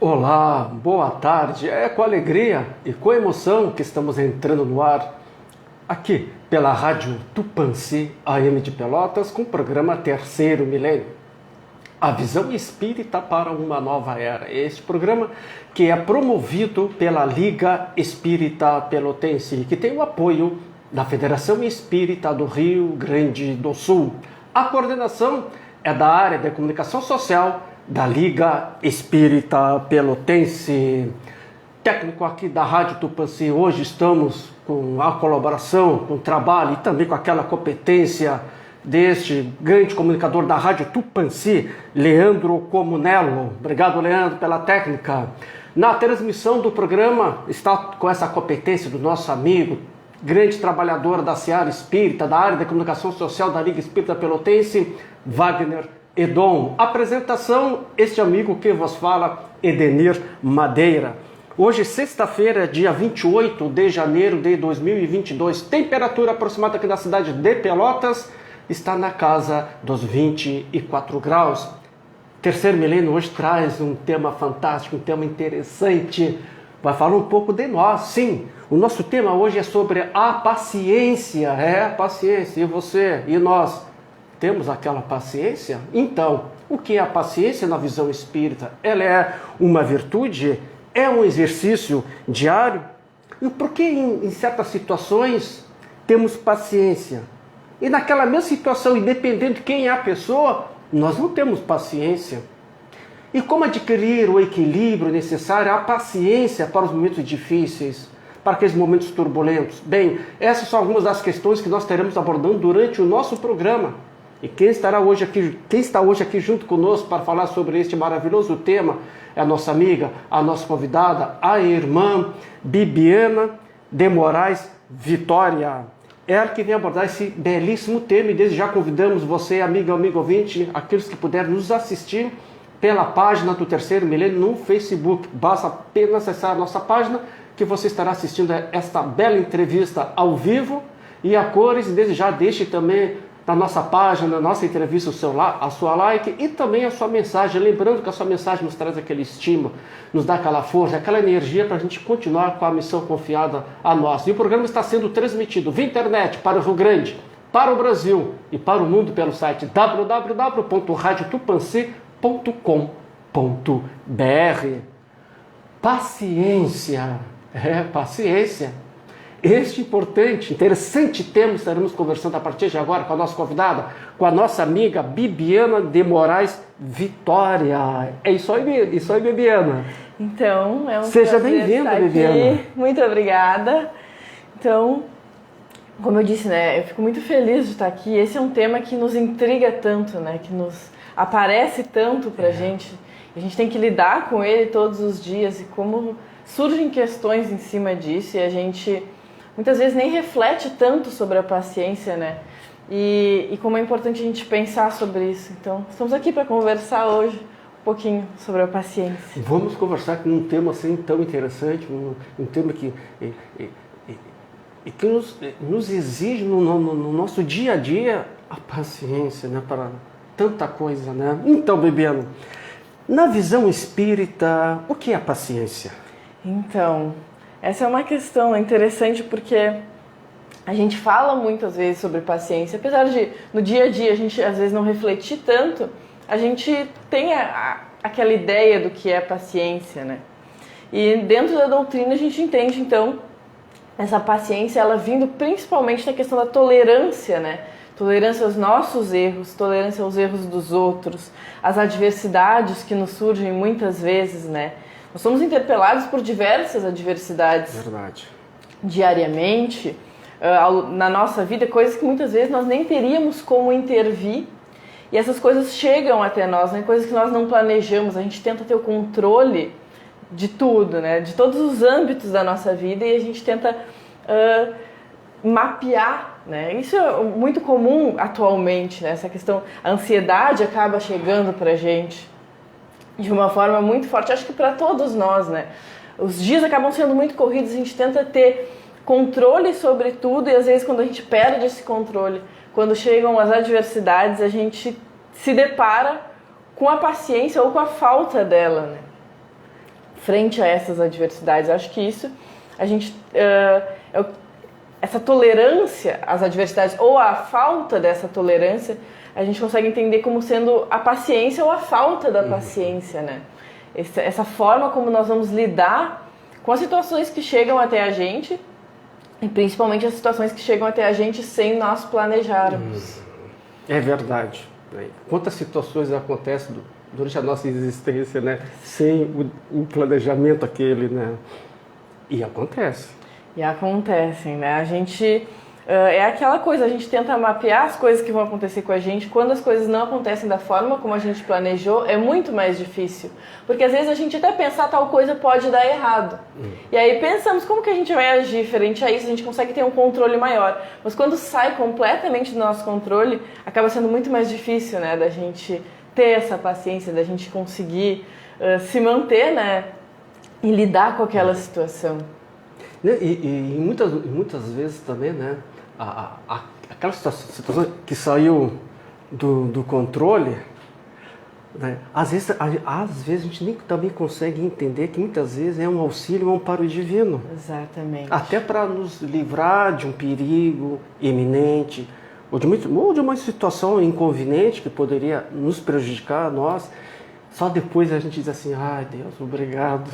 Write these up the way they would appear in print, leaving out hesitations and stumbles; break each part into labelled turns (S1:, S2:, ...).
S1: Olá, boa tarde. É com alegria e com emoção que estamos entrando no ar aqui pela Rádio Tupãssi AM de Pelotas com o programa Terceiro Milênio. A visão espírita para uma nova era. Este programa que é promovido pela Liga Espírita Pelotense, que tem o apoio da Federação Espírita do Rio Grande do Sul. A coordenação é da área de comunicação social da Liga Espírita Pelotense. Técnico aqui da Rádio Tupãssi. Hoje estamos com a colaboração, com o trabalho e também com aquela competência deste grande comunicador da Rádio Tupãssi, Leandro Comunello. Obrigado, Leandro, pela técnica. Na transmissão do programa está com essa competência do nosso amigo, grande trabalhador da Seara Espírita, da área de comunicação social da Liga Espírita Pelotense, Wagner Edom. Apresentação, este amigo que vos fala, Edenir Madeira. Hoje, sexta-feira, dia 28 de janeiro de 2022. Temperatura aproximada aqui da cidade de Pelotas está na casa dos 24 graus. Terceiro Milênio hoje traz um tema fantástico, um tema interessante. Vai falar um pouco de nós, sim. O nosso tema hoje é sobre a paciência. A paciência. E você e nós temos aquela paciência? Então, o que é a paciência na visão espírita? Ela é uma virtude? É um exercício diário? E por que em certas situações temos paciência? E naquela mesma situação, independente de quem é a pessoa, nós não temos paciência. E como adquirir o equilíbrio necessário, a paciência para os momentos difíceis, para aqueles momentos turbulentos? Bem, essas são algumas das questões que nós estaremos abordando durante o nosso programa. E quem está hoje aqui junto conosco para falar sobre este maravilhoso tema é a nossa amiga, a nossa convidada, a irmã Bibiana de Moraes Vitória. Ela que vem abordar esse belíssimo tema e desde já convidamos você, amigo ouvinte, aqueles que puderem nos assistir pela página do Terceiro Milênio no Facebook. Basta apenas acessar a nossa página que você estará assistindo esta bela entrevista ao vivo e a cores. E desde já deixe também na nossa página, na nossa entrevista, a sua like e também a sua mensagem. Lembrando que a sua mensagem nos traz aquele estímulo, nos dá aquela força, aquela energia para a gente continuar com a missão confiada a nós. E o programa está sendo transmitido via internet para o Rio Grande, para o Brasil e para o mundo pelo site www.radiotupanci.com.br. Paciência, paciência. Este importante, interessante tema estaremos conversando a partir de agora com a nossa convidada, com a nossa amiga Bibiana de Moraes Vitória. É isso aí, Bibiana.
S2: Então, é um
S1: Seja bem-vinda, Bibiana.
S2: Muito obrigada. Então, como eu disse, né, eu fico muito feliz de estar aqui. Esse é um tema que nos intriga tanto, né, que nos aparece tanto pra gente. A gente tem que lidar com ele todos os dias e como surgem questões em cima disso e a gente muitas vezes nem reflete tanto sobre a paciência, né? E como é importante a gente pensar sobre isso. Então, estamos aqui para conversar hoje um pouquinho sobre a paciência.
S1: Vamos conversar com um tema assim tão interessante, um tema que nos exige no nosso dia a dia a paciência, né? Para tanta coisa, né? Então, Bibiana, na visão espírita, o que é a paciência?
S2: Então, essa é uma questão interessante porque a gente fala muitas vezes sobre paciência, apesar de no dia a dia a gente às vezes não refletir tanto, a gente tem aquela ideia do que é paciência, né? E dentro da doutrina a gente entende então essa paciência, ela vindo principalmente da questão da tolerância, né? Tolerância aos nossos erros, tolerância aos erros dos outros, às adversidades que nos surgem muitas vezes, né? Nós somos interpelados por diversas adversidades.
S1: Verdade.
S2: Diariamente, na nossa vida, coisas que muitas vezes nós nem teríamos como intervir. E essas coisas chegam até nós, né? Coisas que nós não planejamos. A gente tenta ter o controle de tudo, né? De todos os âmbitos da nossa vida e a gente tenta mapear, né? Isso é muito comum atualmente, né? Essa questão, a ansiedade acaba chegando pra gente de uma forma muito forte, acho que para todos nós, né? Os dias acabam sendo muito corridos, a gente tenta ter controle sobre tudo e às vezes quando a gente perde esse controle, quando chegam as adversidades, a gente se depara com a paciência ou com a falta dela, né? frente a essas adversidades. Eu acho que isso, a gente, essa tolerância às adversidades ou a falta dessa tolerância, a gente consegue entender como sendo a paciência ou a falta da paciência, né? Essa forma como nós vamos lidar com as situações que chegam até a gente, e principalmente as situações que chegam até a gente sem nós planejarmos.
S1: É verdade. Quantas situações acontecem durante a nossa existência, né? Sem o planejamento aquele, né? E acontece.
S2: E acontecem, né? A gente... é aquela coisa, a gente tenta mapear as coisas que vão acontecer com a gente. Quando as coisas não acontecem da forma como a gente planejou, é muito mais difícil. Porque às vezes a gente até pensa, tal coisa pode dar errado. E aí pensamos, como que a gente vai agir frente a isso? A gente consegue ter um controle maior. Mas quando sai completamente do nosso controle, acaba sendo muito mais difícil, né? Da gente ter essa paciência, da gente conseguir se manter, né? E lidar com aquela situação.
S1: E muitas vezes também, né? Aquela situação que saiu do controle, né? Às vezes a gente nem também consegue entender que muitas vezes é um auxílio, um amparo divino.
S2: Exatamente.
S1: Até para nos livrar de um perigo iminente, ou de uma situação inconveniente que poderia nos prejudicar a nós. Só depois a gente diz assim, ai Deus, obrigado,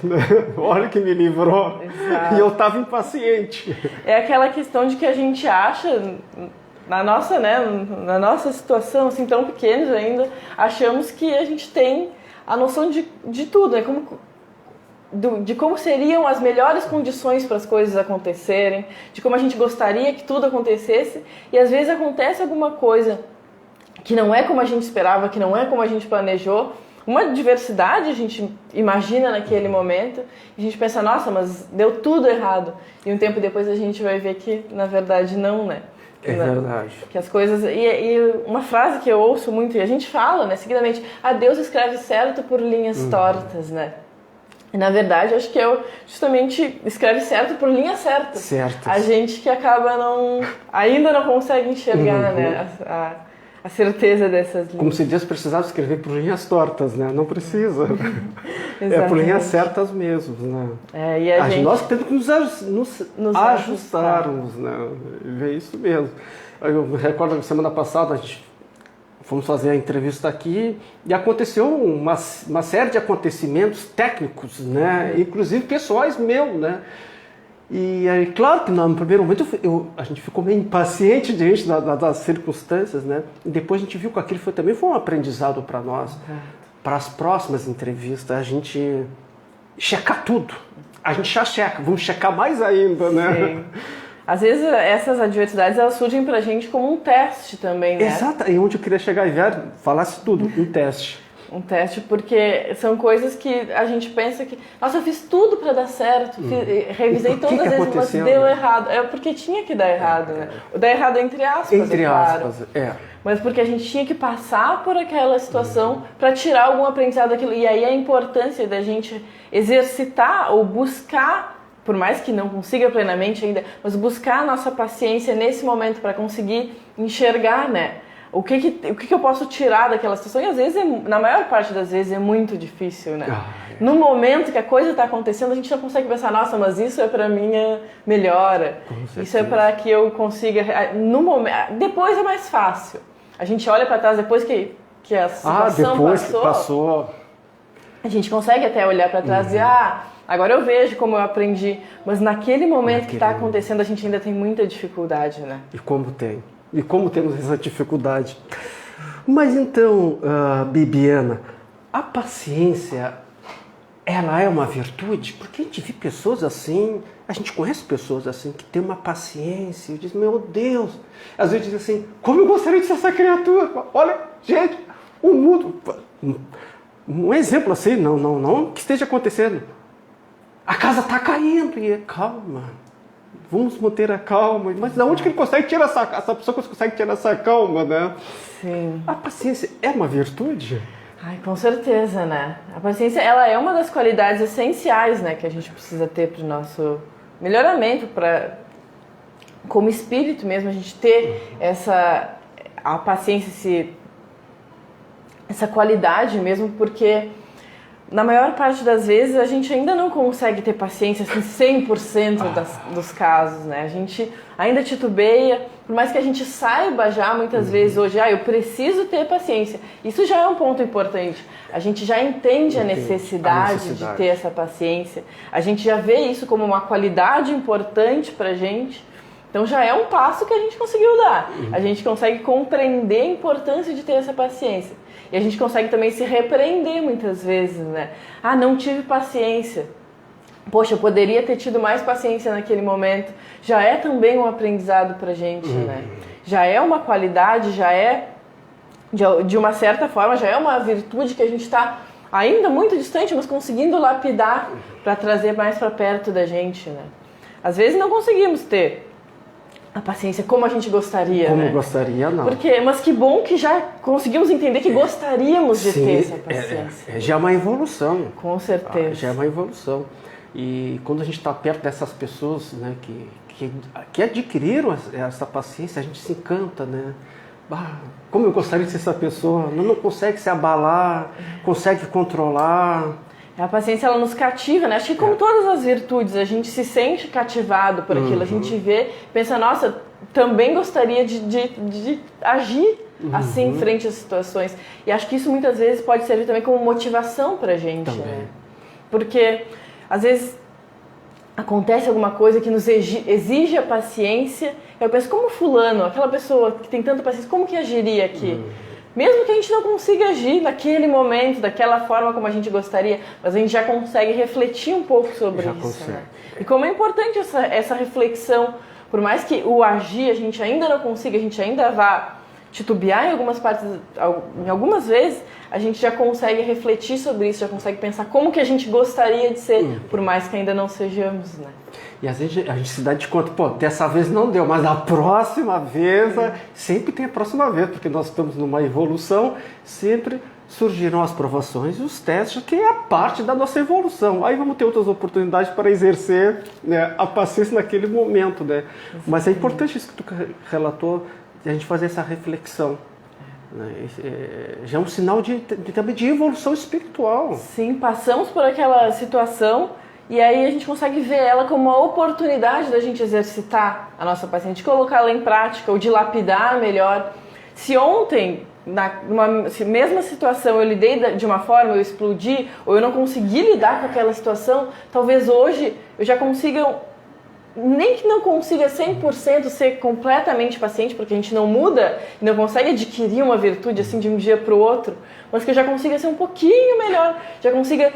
S1: olha que me livrou.
S2: Exato.
S1: E eu estava impaciente.
S2: É aquela questão de que a gente acha, na nossa situação, assim, tão pequenos ainda, achamos que a gente tem a noção de tudo, né? De como seriam as melhores condições para as coisas acontecerem, de como a gente gostaria que tudo acontecesse, e às vezes acontece alguma coisa que não é como a gente esperava, que não é como a gente planejou, uma diversidade a gente imagina naquele momento, e a gente pensa, nossa, mas deu tudo errado. E um tempo depois a gente vai ver que, na verdade, não, né?
S1: É verdade.
S2: Que as coisas... E uma frase que eu ouço muito, e a gente fala, né, seguidamente, Deus escreve certo por linhas tortas, né? E, na verdade, acho que justamente escreve certo por linhas certas.
S1: Certas.
S2: A gente que acaba ainda não consegue enxergar, né, a certeza dessas linhas.
S1: Como se Deus precisasse escrever por linhas tortas, né? Não precisa. É por linhas certas mesmo, né?
S2: E
S1: nós temos que nos ajustarmos, né? É isso mesmo. Eu me recordo que semana passada a gente fomos fazer a entrevista aqui e aconteceu uma série de acontecimentos técnicos, né? Inclusive pessoais meus, né? E aí, claro que no primeiro momento a gente ficou meio impaciente diante das circunstâncias, né? E depois a gente viu que aquilo também foi um aprendizado para nós. Para as próximas entrevistas, a gente checar tudo. A gente já checa, vamos checar mais ainda, né?
S2: Sim. Às vezes essas adversidades elas surgem pra gente como um teste também, né?
S1: Exato, e onde eu queria chegar e falasse tudo, um teste.
S2: Um teste, porque são coisas que a gente pensa que, nossa, eu fiz tudo para dar certo, revisei todas as vezes, mas deu errado. É porque tinha que dar errado, né? Dar errado entre aspas,
S1: entre aspas,
S2: claro. Mas porque a gente tinha que passar por aquela situação para tirar algum aprendizado daquilo. E aí a importância da gente exercitar ou buscar, por mais que não consiga plenamente ainda, mas buscar a nossa paciência nesse momento para conseguir enxergar, né? O que eu posso tirar daquela situação? E às vezes, na maior parte das vezes, é muito difícil, né? No momento que a coisa está acontecendo, a gente não consegue pensar, nossa, mas isso é para minha melhora. Isso é para que eu consiga... No momento, depois é mais fácil. A gente olha para trás depois que a situação
S1: passou.
S2: A gente consegue até olhar para trás e dizer, agora eu vejo como eu aprendi. Mas naquele momento que está acontecendo, a gente ainda tem muita dificuldade, né?
S1: E como temos essa dificuldade. Mas então, Bibiana, a paciência, ela é uma virtude? Porque a gente vê pessoas assim, a gente conhece pessoas assim, que tem uma paciência, e diz, meu Deus, às vezes diz assim, como eu gostaria de ser essa criatura? Olha, gente, o mundo, um exemplo assim, não que esteja acontecendo, a casa está caindo, e calma. Vamos manter a calma. Mas de onde que ele consegue tirar essa pessoa consegue tirar essa calma, né?
S2: Sim.
S1: A paciência é uma virtude?
S2: Com certeza, né? A paciência, ela é uma das qualidades essenciais, né, que a gente precisa ter para o nosso melhoramento, como espírito mesmo, a gente ter a paciência, essa qualidade mesmo, porque na maior parte das vezes a gente ainda não consegue ter paciência assim 100% dos casos, né? A gente ainda titubeia, por mais que a gente saiba já muitas vezes hoje, eu preciso ter paciência. Isso já é um ponto importante. A gente já entende a necessidade de ter essa paciência. A gente já vê isso como uma qualidade importante pra gente. Então já é um passo que a gente conseguiu dar. A gente consegue compreender a importância de ter essa paciência. E a gente consegue também se repreender muitas vezes, né? Não tive paciência. Poxa, eu poderia ter tido mais paciência naquele momento. Já é também um aprendizado pra gente, né? Já é uma qualidade, já é, de uma certa forma, já é uma virtude que a gente está ainda muito distante, mas conseguindo lapidar para trazer mais para perto da gente, né? Às vezes não conseguimos ter a paciência como a gente gostaria,
S1: como
S2: né?
S1: gostaria, não.
S2: Mas que bom que já conseguimos entender que gostaríamos de ter essa paciência.
S1: Já é uma evolução.
S2: Com certeza.
S1: Já é uma evolução. E quando a gente está perto dessas pessoas, né, que adquiriram essa paciência, a gente se encanta, né? Como eu gostaria de ser essa pessoa, não consegue se abalar, consegue controlar.
S2: A paciência, ela nos cativa, né? Acho que como todas as virtudes, a gente se sente cativado por aquilo, a gente vê, pensa, nossa, também gostaria de agir assim frente às situações. E acho que isso muitas vezes pode servir também como motivação pra gente, né? Porque às vezes acontece alguma coisa que nos exige a paciência, eu penso, como fulano, aquela pessoa que tem tanta paciência, como que agiria aqui? Mesmo que a gente não consiga agir naquele momento, daquela forma como a gente gostaria, mas a gente já consegue refletir um pouco sobre isso. Né? E como é importante essa reflexão, por mais que o agir a gente ainda não consiga, a gente ainda vá titubear em algumas partes, em algumas vezes, a gente já consegue refletir sobre isso, já consegue pensar como que a gente gostaria de ser, por mais que ainda não sejamos, né?
S1: E às vezes a gente se dá de conta, dessa vez não deu, mas na próxima vez, sempre tem a próxima vez, porque nós estamos numa evolução, sempre surgirão as provações e os testes, que é a parte da nossa evolução. Aí vamos ter outras oportunidades para exercer, né, a paciência naquele momento, né? Mas é importante isso que tu relatou, a gente fazer essa reflexão. Já é um sinal também de evolução espiritual.
S2: Sim, passamos por aquela situação e aí a gente consegue ver ela como uma oportunidade da gente exercitar a nossa paciência, de colocar ela em prática ou de lapidar melhor. Se ontem, numa mesma situação, eu lidei de uma forma, eu explodi, ou eu não consegui lidar com aquela situação, talvez hoje eu já consiga, nem que não consiga 100% ser completamente paciente, porque a gente não muda e não consegue adquirir uma virtude assim de um dia para o outro, mas que eu já consiga ser um pouquinho melhor, já consiga,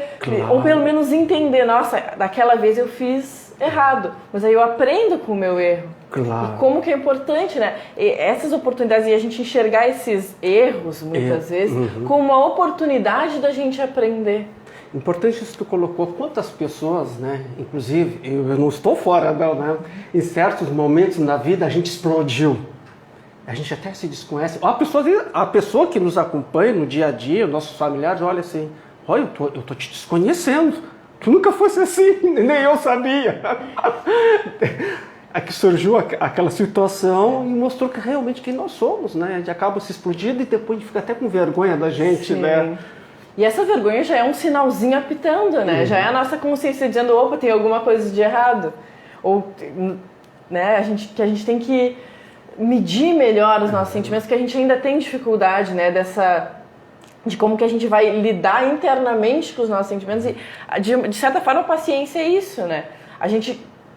S2: ou pelo menos entender, nossa, daquela vez eu fiz errado, mas aí eu aprendo com o meu erro. E como que é importante, né? E essas oportunidades, e a gente enxergar esses erros, muitas vezes, como uma oportunidade da gente aprender.
S1: Importante isso que tu colocou, quantas pessoas, né, inclusive, eu não estou fora, não, né, em certos momentos na vida a gente explodiu, a gente até se desconhece, a pessoa que nos acompanha no dia a dia, nossos familiares, olha assim, olha, eu tô te desconhecendo, tu nunca fosse assim, nem eu sabia. É que surgiu aquela situação e mostrou que realmente quem nós somos, né, a gente acaba se explodindo e depois a gente fica até com vergonha da gente, né.
S2: E essa vergonha já é um sinalzinho apitando, né? Já é a nossa consciência dizendo, opa, tem alguma coisa de errado. Ou, né, que a gente tem que medir melhor os nossos sentimentos, que a gente ainda tem dificuldade, né, de como que a gente vai lidar internamente com os nossos sentimentos. E, de certa forma, a paciência é isso, né?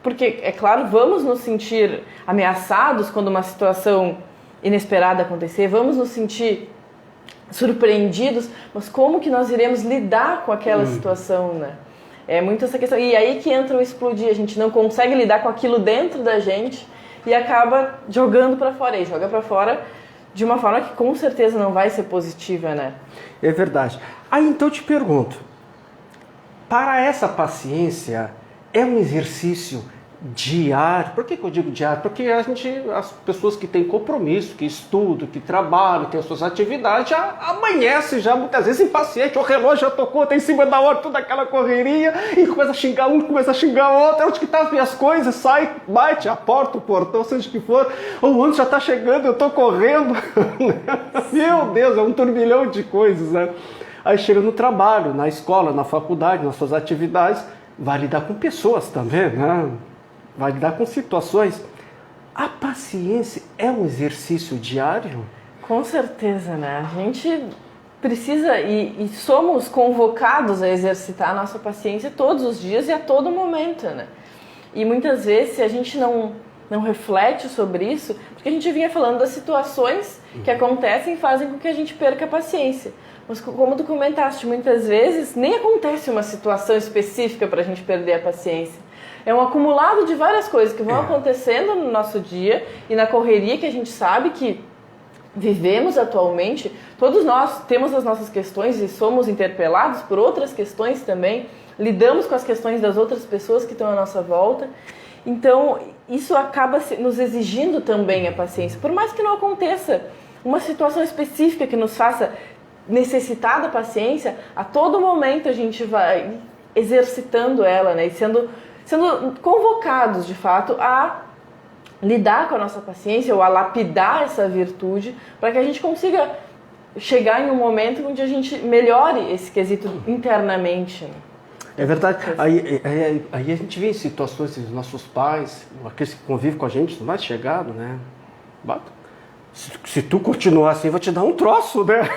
S2: Porque, é claro, vamos nos sentir ameaçados quando uma situação inesperada acontecer, vamos nos sentir surpreendidos, mas como que nós iremos lidar com aquela situação, né? É muito essa questão. E aí que entra o explodir, a gente não consegue lidar com aquilo dentro da gente e acaba jogando para fora. E joga para fora de uma forma que com certeza não vai ser positiva, né?
S1: É verdade. Aí então eu te pergunto, para essa paciência é um exercício diário? Por que eu digo diário? Porque as pessoas que têm compromisso, que estudam, que trabalham, têm as suas atividades, já amanhece já muitas vezes impaciente, o relógio já tocou, tá em cima da hora, toda aquela correria, e começa a xingar um, começa a xingar outro, onde que tá as minhas coisas, sai, bate a porta, o portão, seja o que for, ou antes já tá chegando, eu tô correndo. Meu Deus, é um turbilhão de coisas, né? Aí chega no trabalho, na escola, na faculdade, nas suas atividades, vai lidar com pessoas também, né? Vai lidar com situações. A paciência é um exercício diário?
S2: Com certeza, né? A gente precisa e somos convocados a exercitar a nossa paciência todos os dias e a todo momento, né? E muitas vezes, se a gente não reflete sobre isso, porque a gente vinha falando das situações que acontecem e fazem com que a gente perca a paciência. Mas como tu comentaste, muitas vezes nem acontece uma situação específica para a gente perder a paciência. É um acumulado de várias coisas que vão acontecendo no nosso dia e na correria que a gente sabe que vivemos atualmente. Todos nós temos as nossas questões e somos interpelados por outras questões também. Lidamos com as questões das outras pessoas que estão à nossa volta. Então, isso acaba nos exigindo também a paciência. Por mais que não aconteça uma situação específica que nos faça necessitar da paciência, a todo momento a gente vai exercitando ela, né? E sendo convocados, de fato, a lidar com a nossa paciência ou a lapidar essa virtude para que a gente consiga chegar em um momento onde a gente melhore esse quesito internamente, né?
S1: É verdade. Aí a gente vê em situações dos nossos pais, aqueles que convivem com a gente, mais chegado, né? Se tu continuar assim, vou te dar um troço, né?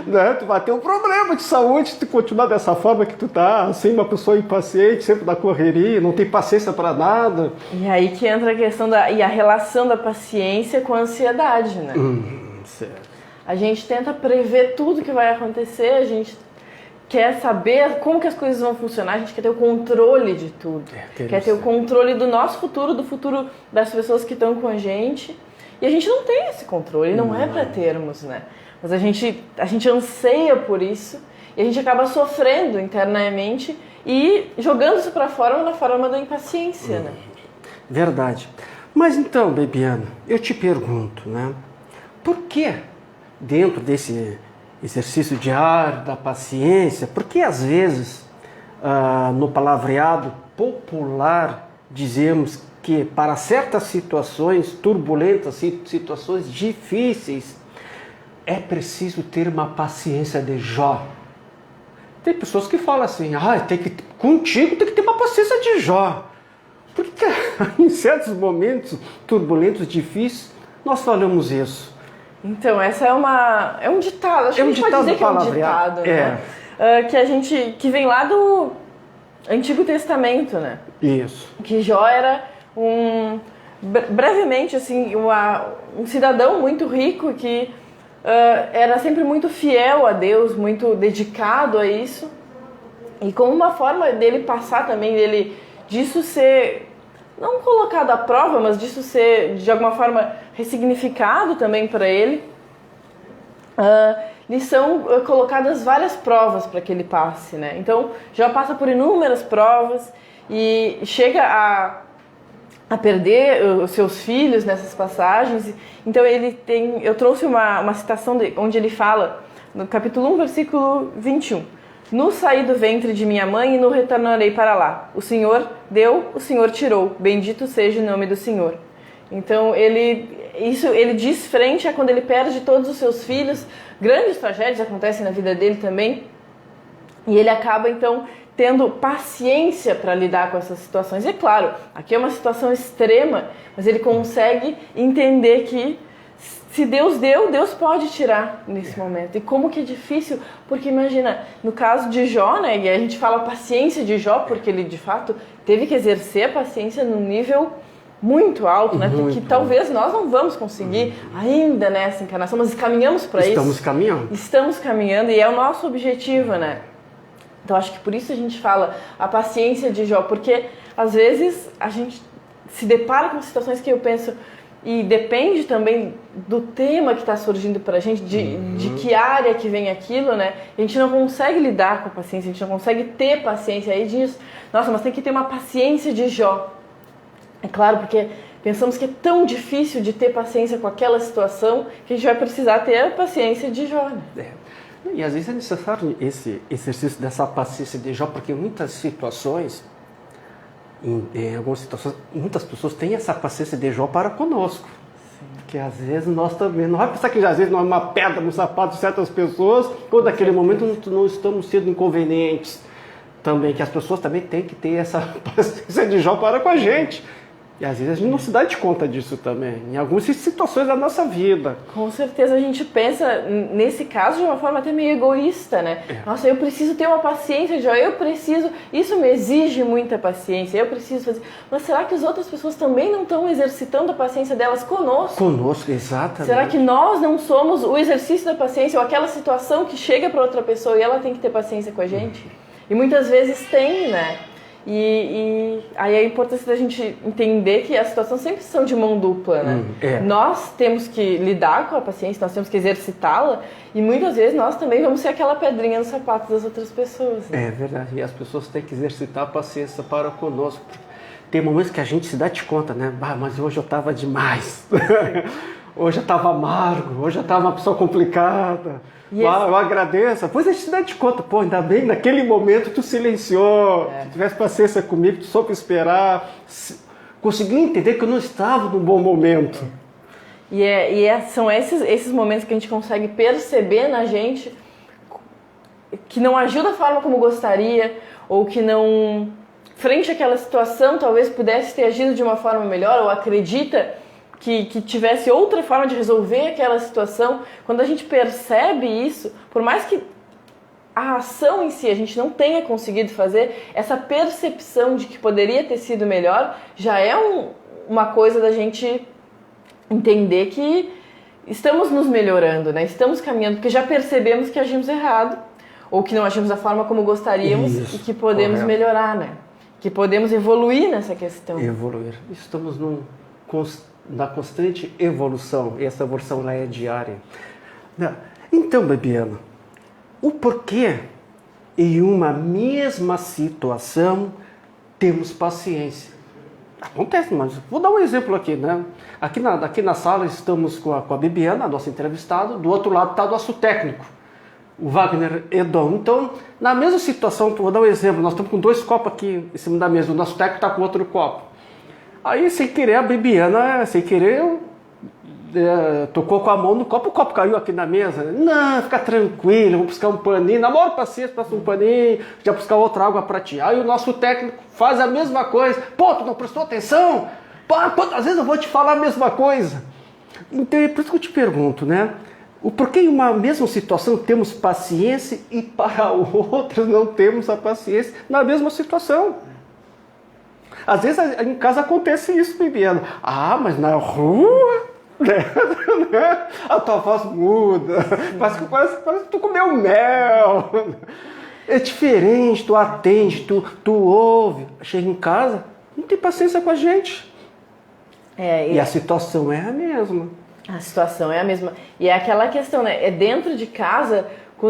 S1: Né? Tu vai ter um problema de saúde se tu continuar dessa forma que tu tá, assim, uma pessoa impaciente, sempre na correria, não tem paciência para nada.
S2: E aí que entra a questão e a relação da paciência com a ansiedade, né?
S1: Certo.
S2: A gente tenta prever tudo que vai acontecer, a gente quer saber como que as coisas vão funcionar, a gente quer ter o controle de tudo. Quer ter o controle do nosso futuro, do futuro das pessoas que estão com a gente. E a gente não tem esse controle, não é para termos, né? Mas a gente anseia por isso e a gente acaba sofrendo internamente e jogando isso para fora na forma da impaciência, né?
S1: Verdade. Mas então, Bebiana, eu te pergunto, né? Por que dentro desse exercício diário da paciência, por que às vezes no palavreado popular dizemos que para certas situações turbulentas, situações difíceis, é preciso ter uma paciência de Jó? Tem pessoas que falam assim, contigo tem que ter uma paciência de Jó. Porque em certos momentos turbulentos, difíceis, nós falamos isso.
S2: Então, essa é um ditado, acho que a gente pode dizer que é um ditado, né? Que vem lá do Antigo Testamento, né?
S1: Isso.
S2: Que Jó era brevemente, assim, um cidadão muito rico que era sempre muito fiel a Deus, muito dedicado a isso. E como uma forma dele passar também, disso ser, não colocado à prova, mas disso ser, de alguma forma, ressignificado também para ele, lhe são colocadas várias provas para que ele passe, né? Então, Jó passa por inúmeras provas e chega a perder os seus filhos nessas passagens. Então eu trouxe uma citação onde ele fala, no capítulo 1, versículo 21. No saí do ventre de minha mãe e no retornarei para lá. O Senhor deu, o Senhor tirou. Bendito seja o nome do Senhor. Então ele diz frente a quando ele perde todos os seus filhos. Grandes tragédias acontecem na vida dele também. E ele acaba então tendo paciência para lidar com essas situações. E é claro, aqui é uma situação extrema, mas ele consegue entender que se Deus deu, Deus pode tirar nesse momento. E como que é difícil, porque imagina, no caso de Jó, né, e a gente fala paciência de Jó, porque ele de fato teve que exercer a paciência num nível muito alto, né? Porque talvez nós não vamos conseguir ainda nessa encarnação, mas caminhamos para isso. Estamos caminhando e é o nosso objetivo, né? Então, acho que por isso a gente fala a paciência de Jó, porque às vezes a gente se depara com situações que eu penso, e depende também do tema que está surgindo para a gente, de que área que vem aquilo, né? A gente não consegue lidar com a paciência, a gente não consegue ter paciência. Aí diz, nossa, mas tem que ter uma paciência de Jó. É claro, porque pensamos que é tão difícil de ter paciência com aquela situação que a gente vai precisar ter a paciência de Jó, né?
S1: E às vezes é necessário esse exercício dessa paciência de Jó, porque em muitas situações, em algumas situações, muitas pessoas têm essa paciência de Jó para conosco. Porque às vezes nós também, não vai pensar que às vezes nós é uma pedra no sapato de certas pessoas, ou naquele momento não estamos sendo inconvenientes também, que as pessoas também têm que ter essa paciência de Jó para com a gente. E às vezes a gente não se dá de conta disso também, em algumas situações da nossa vida.
S2: Com certeza a gente pensa, nesse caso, de uma forma até meio egoísta, né? Nossa, eu preciso ter uma paciência, Jó, isso me exige muita paciência, eu preciso fazer... Mas será que as outras pessoas também não estão exercitando a paciência delas conosco?
S1: Conosco, exatamente.
S2: Será que nós não somos o exercício da paciência, ou aquela situação que chega para outra pessoa e ela tem que ter paciência com a gente? E muitas vezes tem, né? E aí a importância da gente entender que as situações sempre são de mão dupla, né? Nós temos que lidar com a paciência, nós temos que exercitá-la, e muitas vezes nós também vamos ser aquela pedrinha no sapato das outras pessoas. Né?
S1: É verdade, e as pessoas têm que exercitar a paciência para conosco. Tem momentos que a gente se dá de conta, né? Mas hoje eu estava demais, hoje eu estava amargo, hoje eu estava uma pessoa complicada. Eu agradeço. Depois a gente se dá de conta, ainda bem, naquele momento tu silenciou, tu tivesse paciência comigo, tu soube esperar, conseguiu entender que eu não estava num bom momento.
S2: São esses momentos que a gente consegue perceber na gente que não agiu da forma como gostaria, ou que não, frente àquela situação, talvez pudesse ter agido de uma forma melhor, ou acredita que tivesse outra forma de resolver aquela situação. Quando a gente percebe isso, por mais que a ação em si a gente não tenha conseguido fazer, essa percepção de que poderia ter sido melhor já é uma coisa da gente entender que estamos nos melhorando, né? Estamos caminhando, porque já percebemos que agimos errado, ou que não agimos da forma como gostaríamos, e que podemos melhorar, né? Que podemos evoluir nessa questão.
S1: Evoluir. Estamos na constante evolução, e essa evolução lá é diária. Então, Bibiana, o porquê em uma mesma situação temos paciência? Acontece, mas vou dar um exemplo aqui, né? Aqui na sala estamos com a Bibiana, a nossa entrevistada, do outro lado está o nosso técnico, o Wagner Edom. Então, na mesma situação, vou dar um exemplo, nós estamos com 2 copos aqui em cima da mesa, o nosso técnico está com outro copo. Aí, sem querer, a Bibiana, tocou com a mão no copo, o copo caiu aqui na mesa. Não, fica tranquilo, vou buscar um paninho, namoro paciência, passa um paninho, já buscar outra água para ti. Aí o nosso técnico faz a mesma coisa. Tu não prestou atenção? Quantas vezes eu vou te falar a mesma coisa? Então, é por isso que eu te pergunto, né? O porquê em uma mesma situação temos paciência e para outras não temos a paciência na mesma situação? Às vezes em casa acontece isso, Bibiana. Mas na rua, né? A tua voz muda, parece que tu comeu mel. É diferente, tu atende, tu ouve. Chega em casa, não tem paciência com a gente. E a situação é a mesma.
S2: A situação é a mesma. E é aquela questão, né? É dentro de casa, com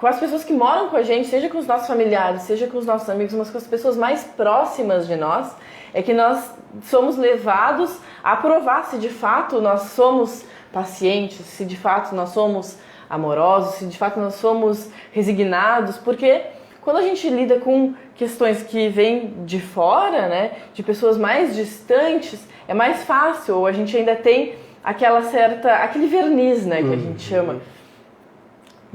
S2: as pessoas que moram com a gente, seja com os nossos familiares, seja com os nossos amigos, mas com as pessoas mais próximas de nós, é que nós somos levados a provar se de fato nós somos pacientes, se de fato nós somos amorosos, se de fato nós somos resignados, porque quando a gente lida com questões que vêm de fora, né, de pessoas mais distantes, é mais fácil, ou a gente ainda tem aquele verniz, né, que a gente chama.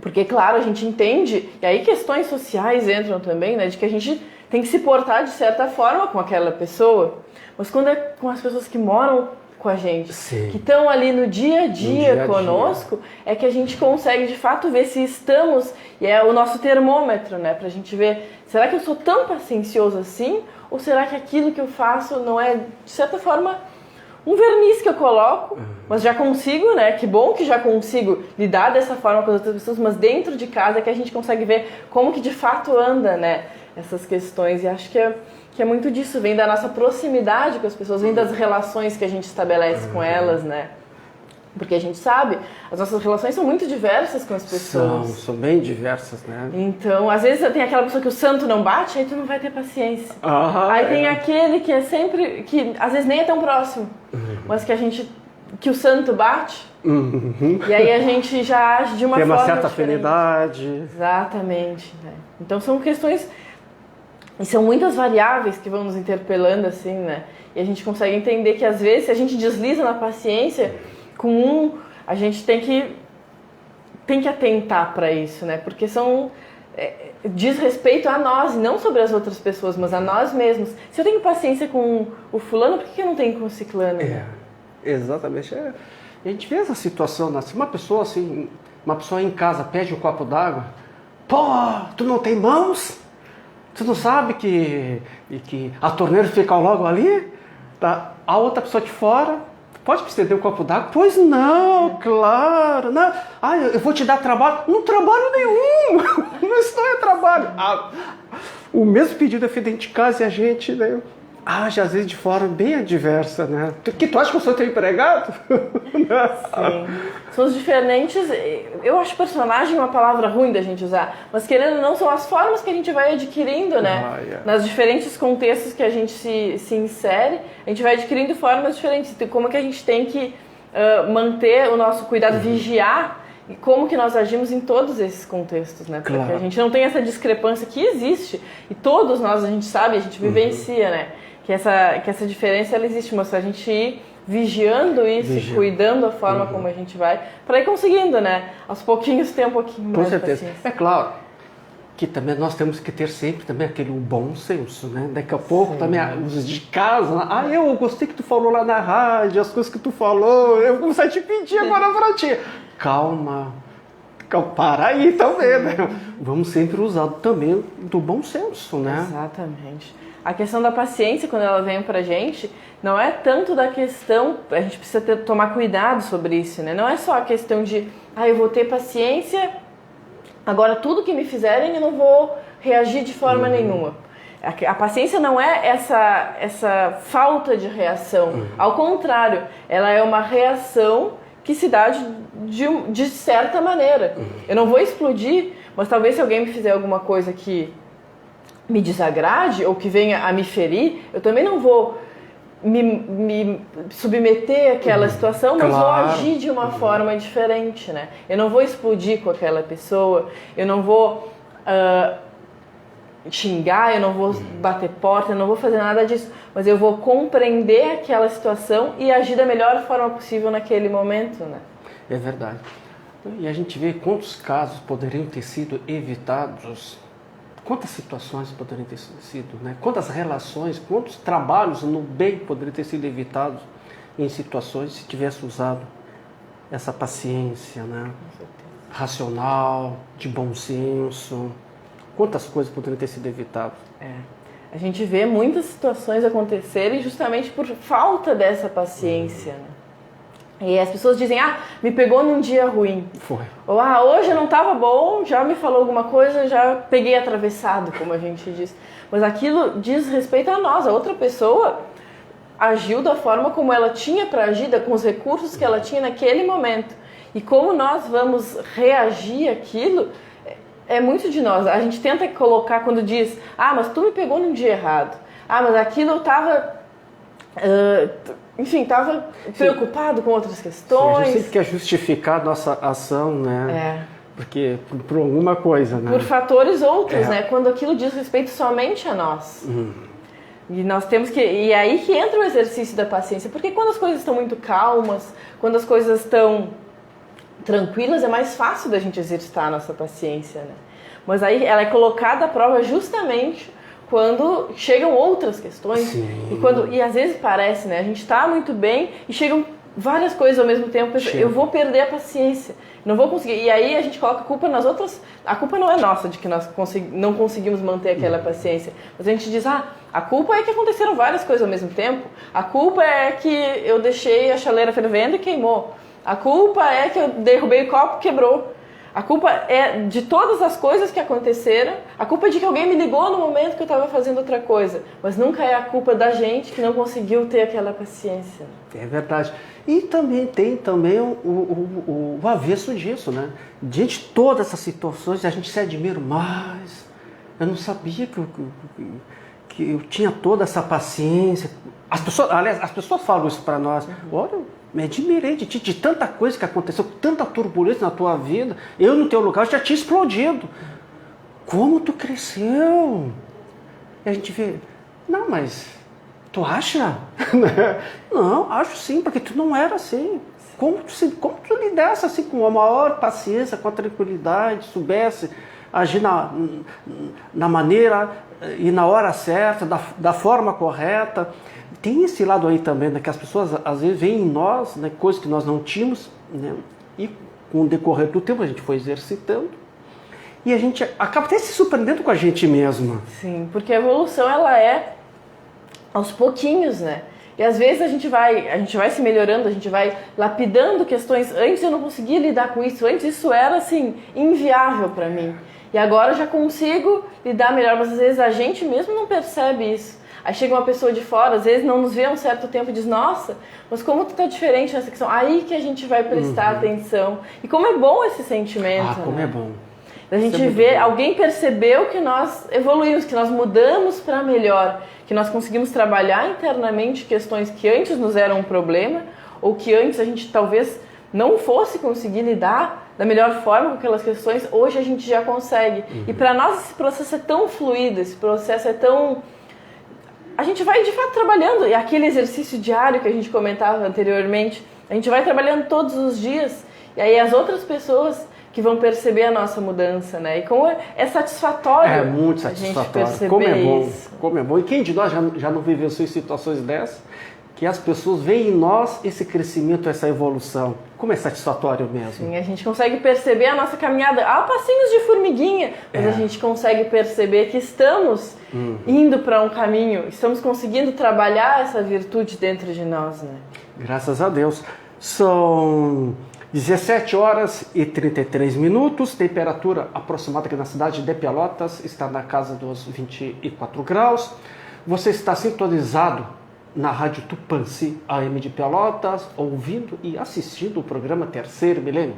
S2: Porque, claro, a gente entende, e aí questões sociais entram também, né, de que a gente tem que se portar de certa forma com aquela pessoa. Mas quando é com as pessoas que moram com a gente, que estão ali no dia a dia conosco, é que a gente consegue de fato ver se estamos, e é o nosso termômetro, né, pra gente ver, será que eu sou tão paciencioso assim? Ou será que aquilo que eu faço não é, de certa forma, um verniz que eu coloco, mas já consigo, né? Que bom que já consigo lidar dessa forma com as outras pessoas, mas dentro de casa é que a gente consegue ver como que de fato anda, né? Essas questões, e acho que é muito disso, vem da nossa proximidade com as pessoas, vem das relações que a gente estabelece com elas, né? Porque a gente sabe, as nossas relações são muito diversas com as pessoas.
S1: São bem diversas, né?
S2: Então, às vezes tem aquela pessoa que o santo não bate, aí tu não vai ter paciência. Aí tem aquele que é sempre, que às vezes nem é tão próximo, mas que o santo bate, e aí a gente já age de uma forma
S1: tem uma certa
S2: diferente.
S1: afinidade.
S2: Exatamente. Né? Então são questões E são muitas variáveis que vão nos interpelando, assim, né? E a gente consegue entender que, às vezes, se a gente desliza na paciência, a gente tem que atentar para isso, né? Porque diz respeito a nós, e não sobre as outras pessoas, mas a nós mesmos. Se eu tenho paciência com o fulano, por que eu não tenho com o ciclano? Né?
S1: Exatamente. A gente vê essa situação, né? Se uma pessoa em casa pede um copo d'água, pô, tu não tem mãos? Tu não sabe que a torneira fica logo ali? Tá? A outra pessoa de fora, pode me estender um copo d'água? Pois não, claro. Não. Eu vou te dar trabalho. Não trabalho nenhum. Não estou em trabalho. O mesmo pedido é feito dentro de casa e a gente, né, age às vezes de forma bem adversa, né? Tu acha que eu sou teu empregado?
S2: Sim. São os diferentes... Eu acho personagem uma palavra ruim da gente usar, mas querendo ou não, são as formas que a gente vai adquirindo, né? Nas diferentes contextos que a gente se insere, a gente vai adquirindo formas diferentes. Então, como que a gente tem que manter o nosso cuidado, vigiar, e como que nós agimos em todos esses contextos, né? Porque a gente não tem essa discrepância que existe, e todos nós, a gente sabe, a gente vivencia, né? Que essa diferença, ela existe, mas a gente ir vigiando isso, cuidando da forma como a gente vai, para ir conseguindo, né? Aos pouquinhos ter um pouquinho mais de paciência.
S1: É claro que também nós temos que ter sempre também aquele bom senso, né? Daqui a pouco também os de casa, eu gostei que tu falou lá na rádio, as coisas que tu falou, eu vou começar a te pedir agora pra ti. Calma, para aí também, né? Vamos sempre usar também do bom senso, né?
S2: Exatamente. A questão da paciência, quando ela vem pra gente, não é tanto da questão, a gente precisa tomar cuidado sobre isso, né? Não é só a questão de, eu vou ter paciência, agora tudo que me fizerem eu não vou reagir de forma nenhuma. A paciência não é essa falta de reação, ao contrário, ela é uma reação que se dá de certa maneira. Eu não vou explodir, mas talvez se alguém me fizer alguma coisa que me desagrade ou que venha a me ferir, eu também não vou me submeter àquela situação, mas vou agir de uma forma diferente, né? Eu não vou explodir com aquela pessoa, eu não vou xingar, eu não vou bater porta, eu não vou fazer nada disso, mas eu vou compreender aquela situação e agir da melhor forma possível naquele momento, né?
S1: É verdade. E a gente vê quantos casos poderiam ter sido evitados, quantas situações poderiam ter sido, né? Quantas relações, quantos trabalhos no bem poderiam ter sido evitados em situações se tivesse usado essa paciência, né? Racional, de bom senso. Quantas coisas poderiam ter sido evitadas?
S2: A gente vê muitas situações acontecerem justamente por falta dessa paciência, né? E as pessoas dizem, me pegou num dia ruim.
S1: Foi.
S2: Ou, hoje eu não estava bom, já me falou alguma coisa, já peguei atravessado, como a gente diz. Mas aquilo diz respeito a nós, a outra pessoa agiu da forma como ela tinha para agir, com os recursos que ela tinha naquele momento. E como nós vamos reagir àquilo, é muito de nós. A gente tenta colocar quando diz, mas tu me pegou num dia errado. Mas aquilo eu estava... estava preocupado com outras questões.
S1: Sim, a gente sempre quer justificar a nossa ação, né? Porque por alguma coisa, né?
S2: Por fatores outros, né? Quando aquilo diz respeito somente a nós. E nós temos que... E aí que entra o exercício da paciência. Porque quando as coisas estão muito calmas, quando as coisas estão tranquilas, é mais fácil da gente exercitar a nossa paciência, né? Mas aí ela é colocada à prova justamente quando chegam outras questões. E às vezes parece, né? A gente está muito bem e chegam várias coisas ao mesmo tempo. Eu vou perder a paciência, não vou conseguir. E aí a gente coloca a culpa nas outras. A culpa não é nossa de que nós não conseguimos manter aquela paciência. Mas a gente diz, a culpa é que aconteceram várias coisas ao mesmo tempo. A culpa é que eu deixei a chaleira fervendo e queimou. A culpa é que eu derrubei o copo e quebrou. A culpa é de todas as coisas que aconteceram. A culpa é de que alguém me ligou no momento que eu estava fazendo outra coisa. Mas nunca é a culpa da gente que não conseguiu ter aquela paciência.
S1: É verdade. E também tem o avesso disso, né? Diante de todas essas situações, a gente se admira mais. Eu não sabia que eu tinha toda essa paciência. As pessoas falam isso para nós. Olha, eu me admirei de ti, de tanta coisa que aconteceu, tanta turbulência na tua vida. Eu, no teu lugar, já tinha explodido. Como tu cresceu? E a gente vê, não, mas tu acha? Não, acho sim, porque tu não era assim. Como tu lidasse assim com a maior paciência, com a tranquilidade, soubesse agir na maneira e na hora certa, da forma correta. Tem esse lado aí também, né, que as pessoas às vezes veem em nós, né, coisas que nós não tínhamos, né, e com o decorrer do tempo a gente foi exercitando e a gente acaba até se surpreendendo com a gente mesma.
S2: Sim, porque a evolução ela é aos pouquinhos, né? E às vezes a gente vai se melhorando, a gente vai lapidando questões. Antes eu não conseguia lidar com isso, antes isso era assim inviável para mim. E agora eu já consigo lidar melhor, mas às vezes a gente mesmo não percebe isso. Aí chega uma pessoa de fora, às vezes não nos vê há um certo tempo e diz, nossa, mas como tu tá diferente nessa questão? Aí que a gente vai prestar atenção. E como é bom esse sentimento.
S1: Como
S2: né?
S1: é bom.
S2: A gente vê, alguém percebeu que nós evoluímos, que nós mudamos para melhor, que nós conseguimos trabalhar internamente questões que antes nos eram um problema, ou que antes a gente talvez não fosse conseguir lidar da melhor forma com aquelas questões, hoje a gente já consegue. E para nós esse processo é tão fluido, esse processo é tão... A gente vai de fato trabalhando, e aquele exercício diário que a gente comentava anteriormente, a gente vai trabalhando todos os dias, e aí as outras pessoas que vão perceber a nossa mudança, né? E como é satisfatório.
S1: É muito satisfatório.
S2: A gente
S1: como é bom,
S2: isso.
S1: Como é bom. E quem de nós já não vivenciou situações dessas, que as pessoas veem em nós esse crescimento, essa evolução. Como é satisfatório mesmo.
S2: Sim, a gente consegue perceber a nossa caminhada a passinhos de formiguinha, mas a gente consegue perceber que estamos indo para um caminho, estamos conseguindo trabalhar essa virtude dentro de nós, né?
S1: Graças a Deus. São 17 horas e 33 minutos, temperatura aproximada aqui na cidade de Pelotas está na casa dos 24 graus. Você está sintonizado na Rádio Tupãssi AM de Pelotas, ouvindo e assistindo o programa Terceiro Milênio,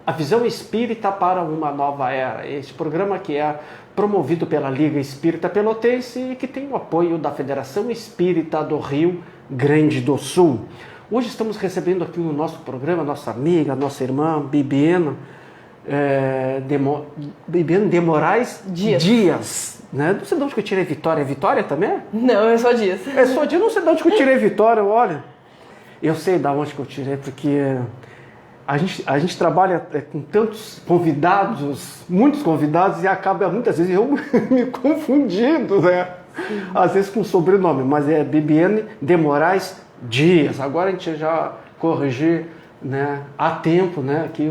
S1: a visão espírita para uma nova era. Este programa que é promovido pela Liga Espírita Pelotense e que tem o apoio da Federação Espírita do Rio Grande do Sul. Hoje estamos recebendo aqui no nosso programa nossa amiga, nossa irmã Bibiana de Moraes Dias. Né? Não sei de onde que eu tirei Vitória. É Vitória também?
S2: Não, é só Dias.
S1: É só Dias, não sei de onde que eu tirei Vitória, olha. Eu sei de onde que eu tirei, porque a gente trabalha com tantos convidados, muitos convidados, e acaba muitas vezes eu me confundindo, né? Às vezes com sobrenome, mas é Bibiane de Moraes Dias. Agora a gente já corrigir, né, a tempo, né, aqui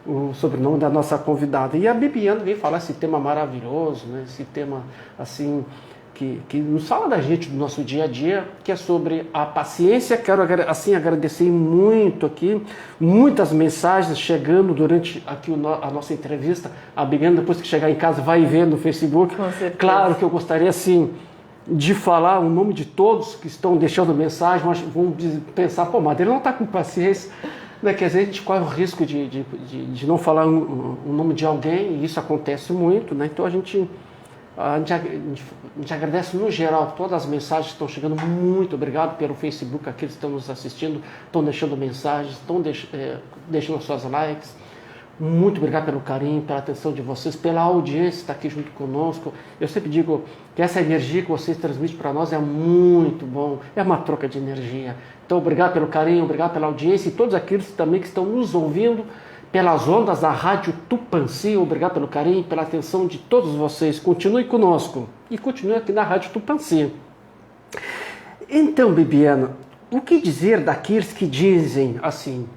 S1: o sobrenome da nossa convidada. E a Bibiane veio falar esse tema maravilhoso, né, esse tema assim que nos fala da gente, do nosso dia a dia, que é sobre a paciência. Quero assim agradecer muito aqui, muitas mensagens chegando durante aqui a nossa entrevista. A Bibiane, depois que chegar em casa, vai ver no Facebook.
S2: Com certeza.
S1: Claro que eu gostaria assim de falar o nome de todos que estão deixando mensagem, mas vão pensar, pô, mas ele não está com paciência, né? Quer dizer, a gente corre o risco de não falar o nome de alguém, e isso acontece muito, né? Então a gente agradece no geral todas as mensagens que estão chegando. Muito obrigado pelo Facebook, aqueles que estão nos assistindo, estão deixando mensagens, estão deixando suas likes. Muito obrigado pelo carinho, pela atenção de vocês, pela audiência que está aqui junto conosco. Eu sempre digo que essa energia que vocês transmitem para nós é muito bom, é uma troca de energia. Então, obrigado pelo carinho, obrigado pela audiência e todos aqueles também que estão nos ouvindo pelas ondas da Rádio Tupãssi. Obrigado pelo carinho, pela atenção de todos vocês. Continue conosco e continue aqui na Rádio Tupãssi. Então, Bibiana, o que dizer daqueles que dizem assim: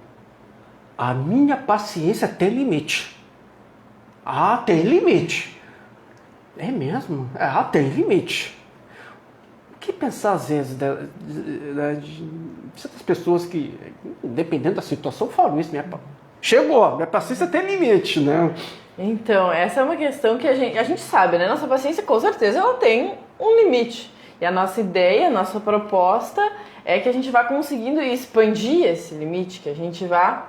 S1: a minha paciência tem limite? Ah, tem limite. É mesmo? Ah, tem limite. O que pensar às vezes de certas pessoas que, dependendo da situação, falam isso, né? Chegou, minha paciência tem limite, né?
S2: Então, essa é uma questão que a gente sabe, né? Nossa paciência, com certeza, ela tem um limite. E a nossa ideia, a nossa proposta é que a gente vá conseguindo expandir esse limite, que a gente vá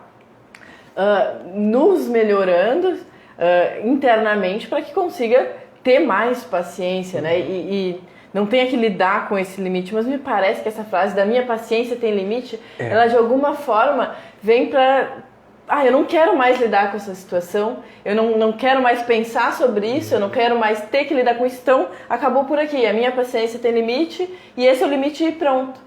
S2: nos melhorando internamente para que consiga ter mais paciência, né? E não tenha que lidar com esse limite. Mas me parece que essa frase da minha paciência tem limite, ela de alguma forma vem para eu não quero mais lidar com essa situação, eu não quero mais pensar sobre isso, eu não quero mais ter que lidar com isso, então acabou por aqui, a minha paciência tem limite e esse é o limite e pronto.